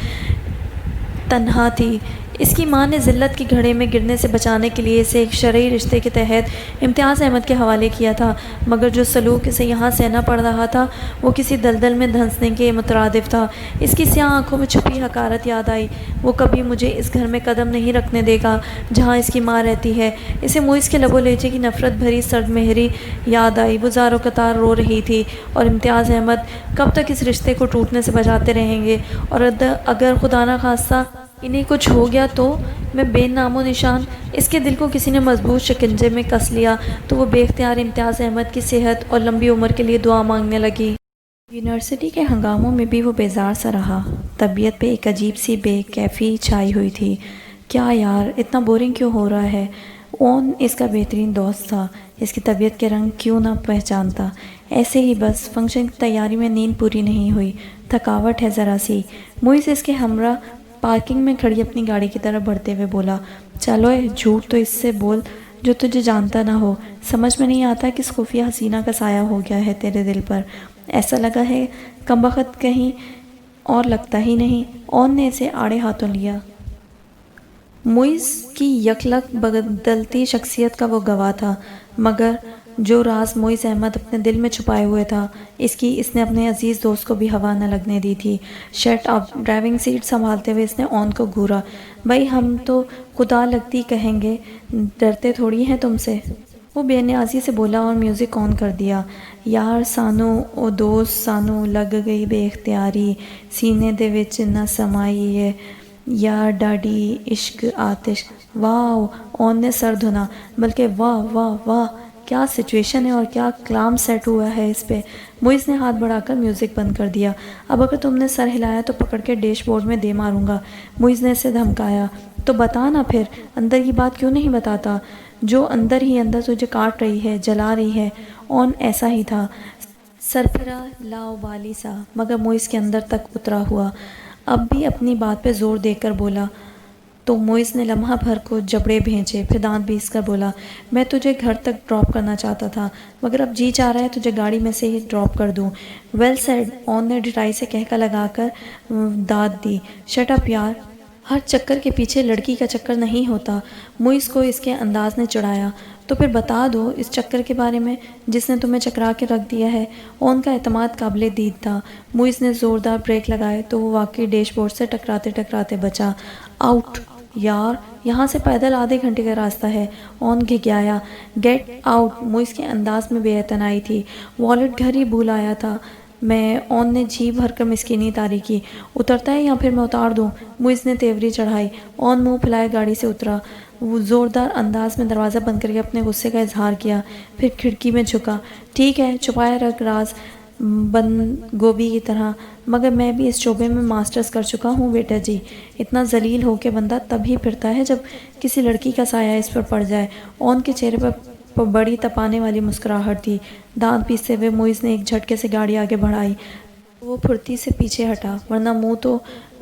تنہا تھی۔ اس کی ماں نے ذلت کے گھڑے میں گرنے سے بچانے کے لیے اسے ایک شرعی رشتے کے تحت امتیاز احمد کے حوالے کیا تھا، مگر جو سلوک اسے یہاں سہنا پڑ رہا تھا وہ کسی دلدل میں دھنسنے کے مترادف تھا۔ اس کی سیاہ آنکھوں میں چھپی حقارت یاد آئی، وہ کبھی مجھے اس گھر میں قدم نہیں رکھنے دے گا جہاں اس کی ماں رہتی ہے۔ اسے معیز کے لب و لہجے کی نفرت بھری سرد مہری یاد آئی، وہ زار و قطار رو رہی تھی، اور امتیاز احمد کب تک اس رشتے کو ٹوٹنے سے بچاتے رہیں گے، اور اگر خدا نخواستہ انہیں کچھ ہو گیا تو میں بے نام و نشان۔ اس کے دل کو کسی نے مضبوط شکنجے میں کس لیا تو وہ بے اختیار امتیاز احمد کی صحت اور لمبی عمر کے لیے دعا مانگنے لگی۔ یونیورسٹی کے ہنگاموں میں بھی وہ بیزار سا رہا، طبیعت پہ ایک عجیب سی بے کیفی چھائی ہوئی تھی۔ کیا یار اتنا بورنگ کیوں ہو رہا ہے؟ اون اس کا بہترین دوست تھا، اس کی طبیعت کے رنگ کیوں نہ پہچانتا؟ ایسے ہی بس فنکشن کی تیاری میں نیند پوری نہیں ہوئی، تھکاوٹ ہے ذرا سی۔ معیز اس کے ہمراہ پارکنگ میں کھڑی اپنی گاڑی کی طرف بڑھتے ہوئے بولا، چلو جھوٹ تو اس سے بول جو تجھے جانتا نہ ہو۔ سمجھ میں نہیں آتا کس خفیہ حسینہ کا سایہ ہو گیا ہے تیرے دل پر، ایسا لگا ہے کمبخت کہیں اور لگتا ہی نہیں۔ اون نے اسے آڑے ہاتھوں لیا۔ معیز کی یکلک بدلتی شخصیت کا وہ گواہ تھا، مگر جو راز معیز احمد اپنے دل میں چھپائے ہوئے تھا اس نے اپنے عزیز دوست کو بھی ہوا نہ لگنے دی تھی۔ Shut up! ڈرائیونگ سیٹ سنبھالتے ہوئے اس نے اون کو گھورا۔ بھائی ہم تو خدا لگتی کہیں گے، ڈرتے تھوڑی ہیں تم سے، وہ بے نیازی سے بولا اور میوزک آن کر دیا۔ یار سانو او دوست سانو لگ گئی بے اختیاری، سینے دے وچ نہ سمائی ہے یار ڈاڈی عشق آتش۔ واو! اون نے سر دھنا، بلکہ واہ واہ واہ، کیا سچویشن ہے اور کیا کلام سیٹ ہوا ہے اس پہ۔ معیز نے ہاتھ بڑھا کر میوزک بند کر دیا۔ اب اگر تم نے سر ہلایا تو پکڑ کے ڈیش بورڈ میں دے ماروں گا، معیز نے اسے دھمکایا۔ تو بتا نا پھر، اندر کی بات کیوں نہیں بتاتا جو اندر ہی اندر تجھے کاٹ رہی ہے، جلا رہی ہے۔ اون ایسا ہی تھا، سرفراہ لاابالی سا، مگر معیز کے اندر تک اترا ہوا۔ اب بھی اپنی بات پہ زور دے کر بولا تو معیز نے لمحہ بھر کو جبڑے بھینچے، پھر دانت پیس کر بولا، میں تجھے گھر تک ڈراپ کرنا چاہتا تھا، مگر اب جی چاہ رہا ہے تجھے گاڑی میں سے ہی ڈراپ کر دوں۔ Well said! اون نے ڈٹائی سے کہکا لگا کر داد دی۔ شٹ اپ یار! ہر چکر کے پیچھے لڑکی کا چکر نہیں ہوتا۔ موئز کو اس کے انداز نے چڑھایا۔ تو پھر بتا دو اس چکر کے بارے میں جس نے تمہیں چکرا کے رکھ دیا ہے۔ ان کا اعتماد قابل دید تھا۔ موئز نے زوردار بریک لگائے تو وہ واقعی ڈیش بورڈ سے ٹکراتے ٹکراتے بچا۔ آؤٹ! یار یہاں سے پیدل آدھے گھنٹے کا راستہ ہے۔ اون گھگیایا۔ Get out! موئز کے انداز میں بے اعتنائی تھی۔ والیٹ گھر ہی بھول آیا تھا میں۔ اون نے جی بھر کر مسکینی طاری کی۔ اترتا ہے یا پھر میں اتار دوں؟ موئز نے تیوری چڑھائی۔ اون منہ پھلائے گاڑی سے اترا۔ وہ زوردار انداز میں دروازہ بند کر کے اپنے غصے کا اظہار کیا، پھر کھڑکی میں جھکا۔ ٹھیک ہے، چھپائے رکھ راز بند گوبھی کی طرح، مگر میں بھی اس شعبے میں ماسٹرز کر چکا ہوں بیٹا جی۔ اتنا ذلیل ہو کے بندہ تب ہی پھرتا ہے جب کسی لڑکی کا سایہ اس پر پڑ جائے۔ اون کے چہرے پر بڑی تپانے والی مسکراہٹ تھی۔ دانت پیستے ہوئے موئز نے ایک جھٹکے سے گاڑی آگے بڑھائی۔ وہ پھرتی سے پیچھے ہٹا، ورنہ منہ تو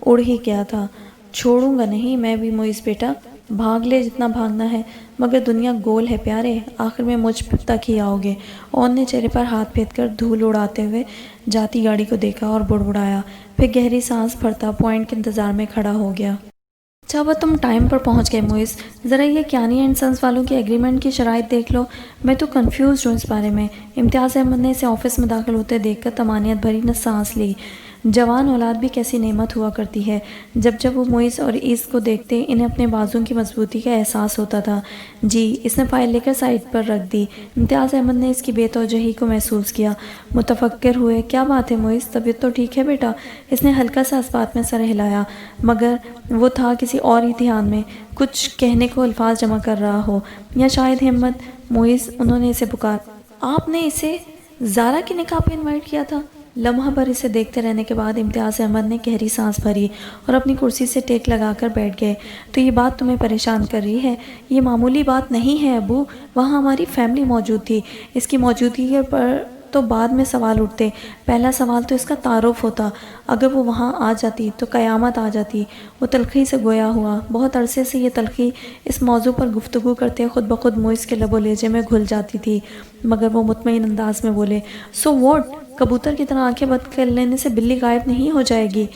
اڑ ہی گیا تھا۔ چھوڑوں گا نہیں میں بھی موئز بیٹا، بھاگ لے جتنا بھاگنا ہے، مگر دنیا گول ہے پیارے، آخر میں مجھ تک ہی آؤ گے۔ اون نے چہرے پر ہاتھ پھیر کر دھول اڑاتے ہوئے جاتی گاڑی کو دیکھا اور بڑبڑایا، پھر گہری سانس بھرتا پوائنٹ کے انتظار میں کھڑا ہو گیا۔ اچھا وہ تم ٹائم پر پہنچ گئے موئز، ذرا یہ کیانی اینڈ سنس والوں کی ایگریمنٹ کی شرائط دیکھ لو، میں تو کنفیوزڈ ہوں اس بارے میں۔ امتیاز احمد نے اسے آفس میں داخل ہوتے دیکھ کر طمانینت بھری نہ سانس لی۔ جوان اولاد بھی کیسی نعمت ہوا کرتی ہے۔ جب جب وہ موئز اور ایز کو دیکھتے انہیں اپنے بازوں کی مضبوطی کا احساس ہوتا تھا۔ جی، اس نے فائل لے کر سائٹ پر رکھ دی۔ امتیاز احمد نے اس کی بے توجہی کو محسوس کیا، متفکر ہوئے۔ کیا بات ہے موئز، طبیعت تو ٹھیک ہے بیٹا؟ اس نے ہلکا سا اس بات میں سر ہلایا، مگر وہ تھا کسی اور ہی دھیان میں، کچھ کہنے کو الفاظ جمع کر رہا ہو، یا شاید ہمت۔ موئز، انہوں نے اسے پکارا۔ آپ نے اسے زارا کے نکاح پہ انوائٹ کیا تھا؟ لمحہ بھر اسے دیکھتے رہنے کے بعد امتیاز احمد نے گہری سانس بھری اور اپنی کرسی سے ٹیک لگا کر بیٹھ گئے۔ تو یہ بات تمہیں پریشان کر رہی ہے؟ یہ معمولی بات نہیں ہے ابو، وہاں ہماری فیملی موجود تھی، اس کی موجودگی پر تو بعد میں سوال اٹھتے، پہلا سوال تو اس کا تعارف ہوتا۔ اگر وہ وہاں آ جاتی تو قیامت آ جاتی۔ وہ تلخی سے گویا ہوا۔ بہت عرصے سے یہ تلخی اس موضوع پر گفتگو کرتے خود بخود موئز کے لب و لہجے میں گھل جاتی تھی، مگر وہ مطمئن انداز میں بولے، سو واٹ؟ کبوتر کی طرح آنکھیں بند کر لینے سے بلی غائب نہیں ہو جائے گی۔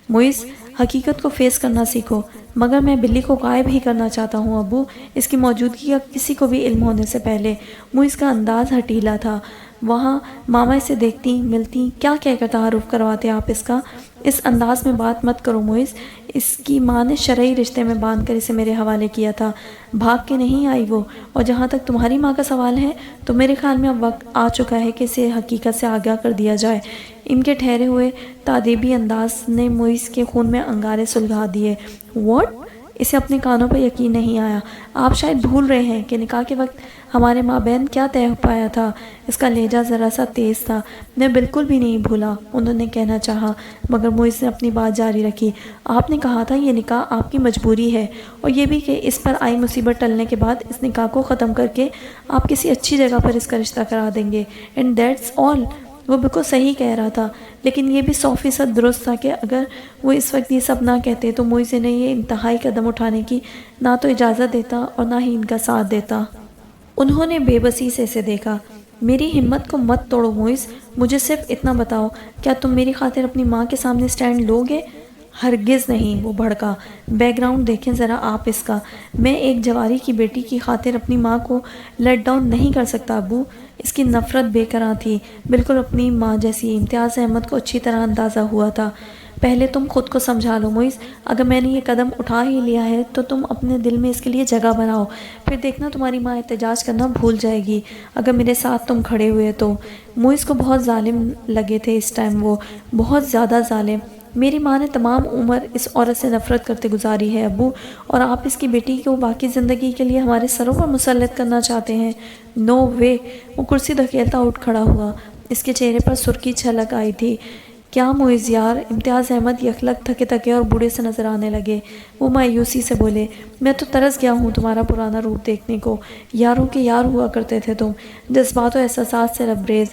موئز، حقیقت کو فیس کرنا سیکھو۔ مگر میں بلی کو غائب ہی کرنا چاہتا ہوں ابو، اس کی موجودگی کا کسی کو بھی علم ہونے سے پہلے۔ موئز کا انداز ہٹیلا تھا۔ وہاں ماما اسے دیکھتی، ملتی، کیا کہہ کر تعارف کرواتے آپ اس کا؟ اس انداز میں بات مت کرو موئز، اس کی ماں نے شرعی رشتے میں باندھ کر اسے میرے حوالے کیا تھا، بھاگ کے نہیں آئی وہ۔ اور جہاں تک تمہاری ماں کا سوال ہے تو میرے خیال میں اب وقت آ چکا ہے کہ اسے حقیقت سے آگاہ کر دیا جائے۔ ان کے ٹھہرے ہوئے تادیبی انداز نے موئز کے خون میں انگارے سلگا دیے۔ واٹ؟ اسے اپنے کانوں پر یقین نہیں آیا۔ آپ شاید بھول رہے ہیں کہ نکاح کے وقت ہمارے مابین کیا طے پایا تھا۔ اس کا لہجہ ذرا سا تیز تھا۔ میں بالکل بھی نہیں بھولا، انہوں نے کہنا چاہا، مگر موئز نے اپنی بات جاری رکھی۔ آپ نے کہا تھا یہ نکاح آپ کی مجبوری ہے، اور یہ بھی کہ اس پر آئی مصیبت ٹلنے کے بعد اس نکاح کو ختم کر کے آپ کسی اچھی جگہ پر اس کا رشتہ کرا دیں گے، اینڈ دیٹس آل۔ وہ بالکل صحیح کہہ رہا تھا، لیکن یہ بھی 100% درست تھا کہ اگر وہ اس وقت یہ سب نہ کہتے تو موئز نے یہ انتہائی قدم اٹھانے کی نہ تو اجازت دیتا اور نہ ہی ان کا ساتھ دیتا۔ انہوں نے بے بسی سے اسے دیکھا۔ میری ہمت کو مت توڑو موئز، مجھے صرف اتنا بتاؤ، کیا تم میری خاطر اپنی ماں کے سامنے سٹینڈ لو گے؟ ہرگز نہیں، وہ بھڑکا۔ بیک گراؤنڈ دیکھیں ذرا آپ اس کا۔ میں ایک جواری کی بیٹی کی خاطر اپنی ماں کو لیٹ ڈاؤن نہیں کر سکتا ابو۔ اس کی نفرت بے کران تھی، بالکل اپنی ماں جیسی۔ امتیاز احمد کو اچھی طرح اندازہ ہوا تھا۔ پہلے تم خود کو سمجھا لو موئز، اگر میں نے یہ قدم اٹھا ہی لیا ہے تو تم اپنے دل میں اس کے لیے جگہ بناؤ، پھر دیکھنا تمہاری ماں احتجاج کرنا بھول جائے گی اگر میرے ساتھ تم کھڑے ہوئے تو۔ موئز کو بہت ظالم لگے تھے اس ٹائم، وہ بہت زیادہ ظالم۔ میری ماں نے تمام عمر اس عورت سے نفرت کرتے گزاری ہے ابو، اور آپ اس کی بیٹی کو باقی زندگی کے لیے ہمارے سروں پر مسلط کرنا چاہتے ہیں؟ نو وے۔ وہ کرسی دھکیلتا اٹھ کھڑا ہوا، اس کے چہرے پر سرخی چھلک آئی تھی۔ کیا موئز یار؟ امتیاز احمد یکلک تھکے تھکے اور بوڑھے سے نظر آنے لگے۔ وہ مایوسی سے بولے، میں تو ترس گیا ہوں تمہارا پرانا روپ دیکھنے کو، یاروں کے یار ہوا کرتے تھے تم، جذبات و احساسات سے لبریز۔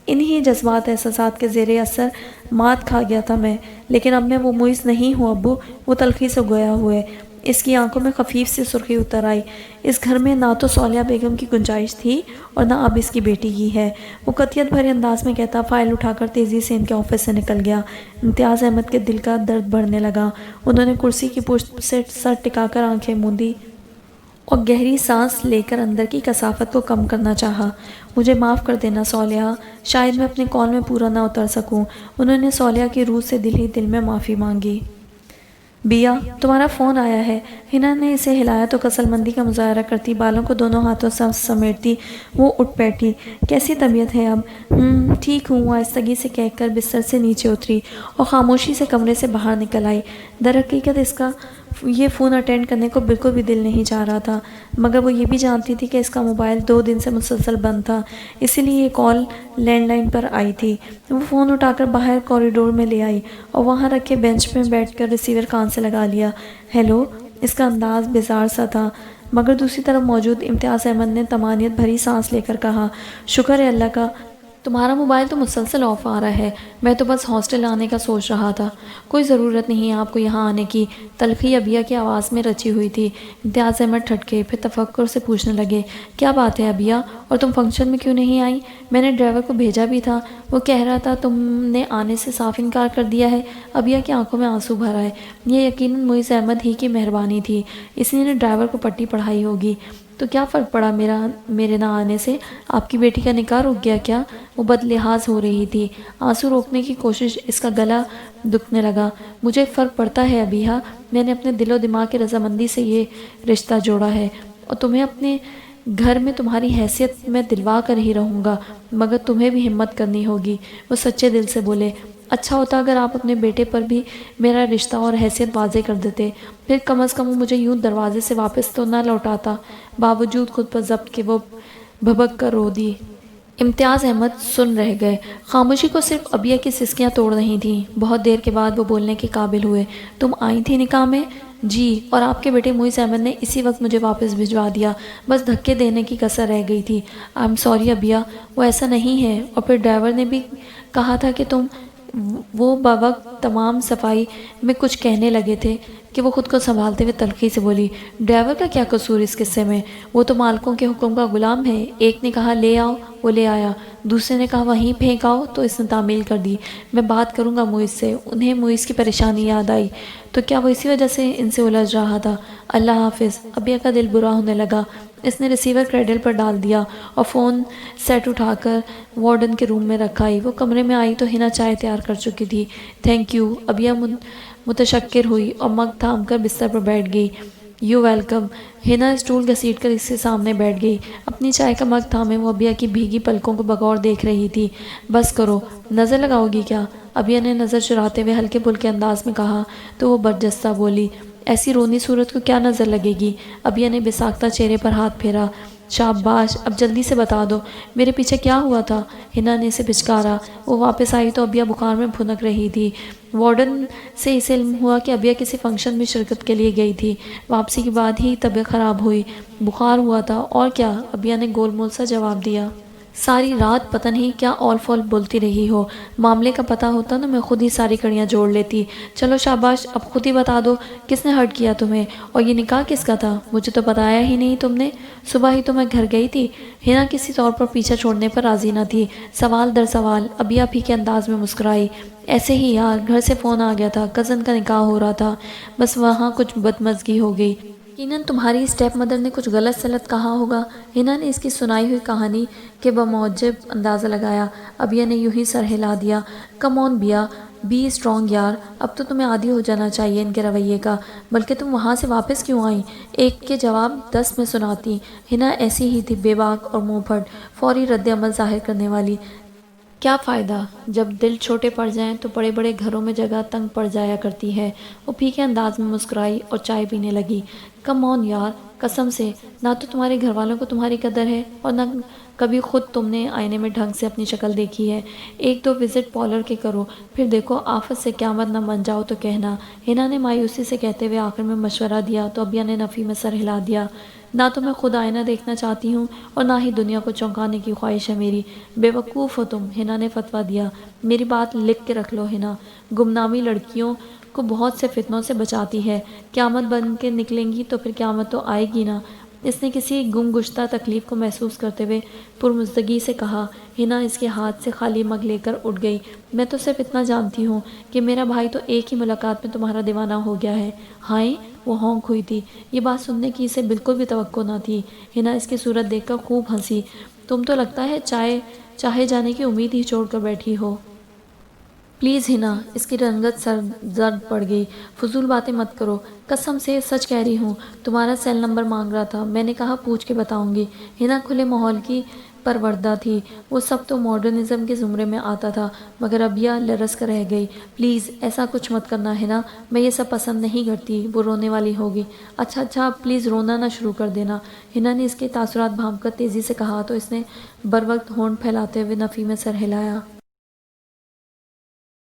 انہی جذبات احساسات کے زیر اثر مات کھا گیا تھا میں، لیکن اب میں وہ موئز نہیں ہوں ابو، وہ تلخی سے گویا ہوئے۔ اس کی آنکھوں میں خفیف سی سرخی اتر آئی۔ اس گھر میں نہ تو صالحہ بیگم کی گنجائش تھی اور نہ اب اس کی بیٹی کی ہے۔ وہ قطعیت بھرے انداز میں کہتا فائل اٹھا کر تیزی سے ان کے آفس سے نکل گیا۔ امتیاز احمد کے دل کا درد بڑھنے لگا۔ انہوں نے کرسی کی پشت سے سر ٹکا کر آنکھیں موندی اور گہری سانس لے کر اندر کی کثافت کو کم کرنا چاہا۔ مجھے معاف کر دینا صالحہ، شاید میں اپنے کال میں پورا نہ اتر سکوں۔ انہوں نے صالحہ کی روح سے دل ہی دل میں معافی مانگی۔ بیا، تمہارا فون آیا ہے۔ ہنا نے اسے ہلایا تو کسل مندی کا مظاہرہ کرتی بالوں کو دونوں ہاتھوں سے سمیٹتی وہ اٹھ بیٹھی۔ کیسی طبیعت ہے اب؟ ٹھیک ہوں، آہستگی سے کہہ کر بستر سے نیچے اتری اور خاموشی سے کمرے سے باہر نکل آئی۔ در حقیقت اس کا یہ فون اٹینڈ کرنے کو بالکل بھی دل نہیں چاہ رہا تھا، مگر وہ یہ بھی جانتی تھی کہ اس کا موبائل 2 دن سے مسلسل بند تھا، اسی لیے یہ کال لینڈ لائن پر آئی تھی۔ وہ فون اٹھا کر باہر کوریڈور میں لے آئی اور وہاں رکھے بینچ میں بیٹھ کر ریسیور کان سے لگا لیا۔ ہیلو، اس کا انداز بیزار سا تھا، مگر دوسری طرف موجود امتیاز احمد نے طمانینت بھری سانس لے کر کہا، شکر ہے اللہ کا، تمہارا موبائل تو مسلسل آف آ رہا ہے۔ میں تو بس ہاسٹل آنے کا سوچ رہا تھا۔ کوئی ضرورت نہیں ہے آپ کو یہاں آنے کی، تلخی ابیہ کی آواز میں رچی ہوئی تھی۔ امتیاز احمد ٹھٹکے، پھر تفکر سے پوچھنے لگے، کیا بات ہے ابیہ، اور تم فنکشن میں کیوں نہیں آئی؟ میں نے ڈرائیور کو بھیجا بھی تھا، وہ کہہ رہا تھا تم نے آنے سے صاف انکار کر دیا ہے۔ ابیہ کی آنکھوں میں آنسو بھر آئے۔ یہ یقیناً معیز احمد ہی کی مہربانی تھی، اس نے ڈرائیور کو پٹی پڑھائی ہوگی۔ تو کیا فرق پڑا میرے نہ آنے سے؟ آپ کی بیٹی کا نکاح رک گیا کیا؟ وہ بد لحاظ ہو رہی تھی، آنسو روکنے کی کوشش، اس کا گلا دکھنے لگا۔ مجھے فرق پڑتا ہے ابیہ، میں نے اپنے دل و دماغ کی رضامندی سے یہ رشتہ جوڑا ہے اور تمہیں اپنے گھر میں تمہاری حیثیت میں دلوا کر ہی رہوں گا، مگر تمہیں بھی ہمت کرنی ہوگی۔ وہ سچے دل سے بولے، اچھا ہوتا اگر آپ اپنے بیٹے پر بھی میرا رشتہ اور حیثیت واضح کر دیتے، پھر کم از کم وہ مجھے یوں دروازے سے واپس تو نہ لوٹاتا۔ باوجود خود پر ضبط کے وہ بھبک کر رو دی۔ امتیاز احمد سن رہ گئے، خاموشی کو صرف ابیہ کی سسکیاں توڑ رہی تھیں۔ بہت دیر کے بعد وہ بولنے کے قابل ہوئے، تم آئی تھی نکاح میں؟ جی، اور آپ کے بیٹے معیز احمد نے اسی وقت مجھے واپس بھجوا دیا، بس دھکے دینے کی کسر رہ گئی تھی۔ آئی ایم سوری ابیہ، وہ ایسا نہیں ہے، اور پھر ڈرائیور نے بھی کہا تھا کہ تم، وہ بوقت تمام صفائی میں کچھ کہنے لگے تھے کہ وہ خود کو سنبھالتے ہوئے تلخی سے بولی، ڈرائیور کا کیا قصور اس قصے میں؟ وہ تو مالکوں کے حکم کا غلام ہے۔ ایک نے کہا لے آؤ، وہ لے آیا، دوسرے نے کہا وہیں پھینک آؤ تو اس نے تعمیل کر دی۔ میں بات کروں گا معیز سے۔ انہیں معیز کی پریشانی یاد آئی، تو کیا وہ اسی وجہ سے ان سے الجھ رہا تھا؟ اللہ حافظ۔ ابیہ کا دل برا ہونے لگا۔ اس نے ریسیور کریڈل پر ڈال دیا اور فون سیٹ اٹھا کر وارڈن کے روم میں رکھ آئی۔ وہ کمرے میں آئی تو ہنا چائے تیار کر چکی تھی۔ تھینک یو، ابیہ متشکر ہوئی اور مگ تھام کر بستر پر بیٹھ گئی۔ You welcome. ہنا اسٹول گھسیٹ کر اس کے سامنے بیٹھ گئی، اپنی چائے کا مگ تھامے وہ ابیہ کی بھیگی پلکوں کو بغور دیکھ رہی تھی۔ بس کرو، نظر لگاؤ گی کیا؟ ابیہ نے نظر چراتے ہوئے ہلکے پھلکے انداز میں کہا تو وہ برجستہ بولی، ایسی رونی صورت کو کیا نظر لگے گی؟ ابیہ نے بساختہ چہرے پر ہاتھ پھیرا۔ شاباش، اب جلدی سے بتا دو، میرے پیچھے کیا ہوا تھا؟ ہنا نے اسے پچکارا۔ وہ واپس آئی تو ابیہ بخار میں بھنک رہی تھی۔ وارڈن سے اسے علم ہوا کہ ابیہ کسی فنکشن میں شرکت کے لیے گئی تھی۔ واپسی کے بعد ہی طبیعت خراب ہوئی، بخار ہوا تھا اور کیا؟ ابیہ نے گول مول سا جواب دیا۔ ساری رات پتہ نہیں کیا اول فول بولتی رہی ہو، معاملے کا پتہ ہوتا نا میں خود ہی ساری کڑیاں جوڑ لیتی۔ چلو شاباش، اب خود ہی بتا دو، کس نے ہرٹ کیا تمہیں؟ اور یہ نکاح کس کا تھا؟ مجھے تو بتایا ہی نہیں تم نے۔ صبح ہی تو میں گھر گئی تھی۔ ہنا کسی طور پر پیچھا چھوڑنے پر راضی نہ تھی، سوال در سوال۔ ابیہ پھیکے انداز میں مسکرائی، ایسے ہی یار، گھر سے فون آ گیا تھا، کزن کا نکاح ہو رہا تھا، بس وہاں کچھ بدمزگی ہو گئی۔ یقیناً تمہاری اسٹیپ مدر نے کچھ غلط سلط کہا ہوگا۔ ہنا نے اس کی سنائی ہوئی کہانی کے بموجب اندازہ لگایا۔ ابیہ نے یوں ہی سر ہلا دیا۔ کم آن بیا، بی اسٹرانگ یار، اب تو تمہیں عادی ہو جانا چاہیے ان کے رویے کا۔ بلکہ تم وہاں سے واپس کیوں آئیں؟ ایک کے جواب 10 میں سناتی۔ ہنا ایسی ہی تھی، بے باک اور منہ پھٹ، فوری رد عمل ظاہر کرنے والی۔ کیا فائدہ، جب دل چھوٹے پڑ جائیں تو بڑے بڑے گھروں میں جگہ تنگ پڑ جایا کرتی ہے۔ وہ پھیکے انداز میں مسکرائی اور چائے پینے لگی۔ کم آن یار، قسم سے، نہ تو تمہارے گھر والوں کو تمہاری قدر ہے اور نہ کبھی خود تم نے آئینے میں ڈھنگ سے اپنی شکل دیکھی ہے۔ 1-2 وزٹ پارلر کے کرو، پھر دیکھو آفت سے قیامت نہ بن جاؤ تو کہنا۔ ہنا نے مایوسی سے کہتے ہوئے آخر میں مشورہ دیا تو ابیہ نے نفی میں سر ہلا دیا۔ نہ تو میں خود آئینہ دیکھنا چاہتی ہوں اور نہ ہی دنیا کو چونکانے کی خواہش ہے میری۔ بے وقوف ہو تم، ہنا نے فتویٰ دیا۔ میری بات لکھ کے رکھ لو ہنا، گمنامی لڑکیوں کو بہت سے فتنوں سے بچاتی ہے۔ قیامت بن کے نکلیں گی تو پھر قیامت تو آئے گی نا۔ اس نے کسی گم گشتہ تکلیف کو محسوس کرتے ہوئے پرمزدگی سے کہا۔ ہنا اس کے ہاتھ سے خالی مگ لے کر اٹھ گئی۔ میں تو صرف اتنا جانتی ہوں کہ میرا بھائی تو ایک ہی ملاقات میں تمہارا دیوانہ ہو گیا ہے۔ ہائے، وہ ہونک ہوئی تھی۔ یہ بات سننے کی اسے بالکل بھی توقع نہ تھی۔ ہنا اس کی صورت دیکھ کر خوب ہنسی۔ تم تو لگتا ہے چاہے جانے کی امید ہی چھوڑ کر بیٹھی ہو۔ پلیز ہنا، اس کی رنگت زرد پڑ گئی۔ فضول باتیں مت کرو، قسم سے سچ کہہ رہی ہوں۔ تمہارا سیل نمبر مانگ رہا تھا، میں نے کہا پوچھ کے بتاؤں گی۔ ہنا کھلے ماحول کی پروردہ تھی، وہ سب تو ماڈرنزم کے زمرے میں آتا تھا، مگر اب یہ لرز کر رہ گئی۔ پلیز ایسا کچھ مت کرنا ہنا، میں یہ سب پسند نہیں کرتی، وہ رونے والی ہوگی۔ اچھا پلیز رونا نہ شروع کر دینا۔ ہنا نے اس کے تاثرات بھانپ کر تیزی سے کہا تو اس نے بروقت ہونٹ پھیلاتے ہوئے نفی میں سر ہلایا۔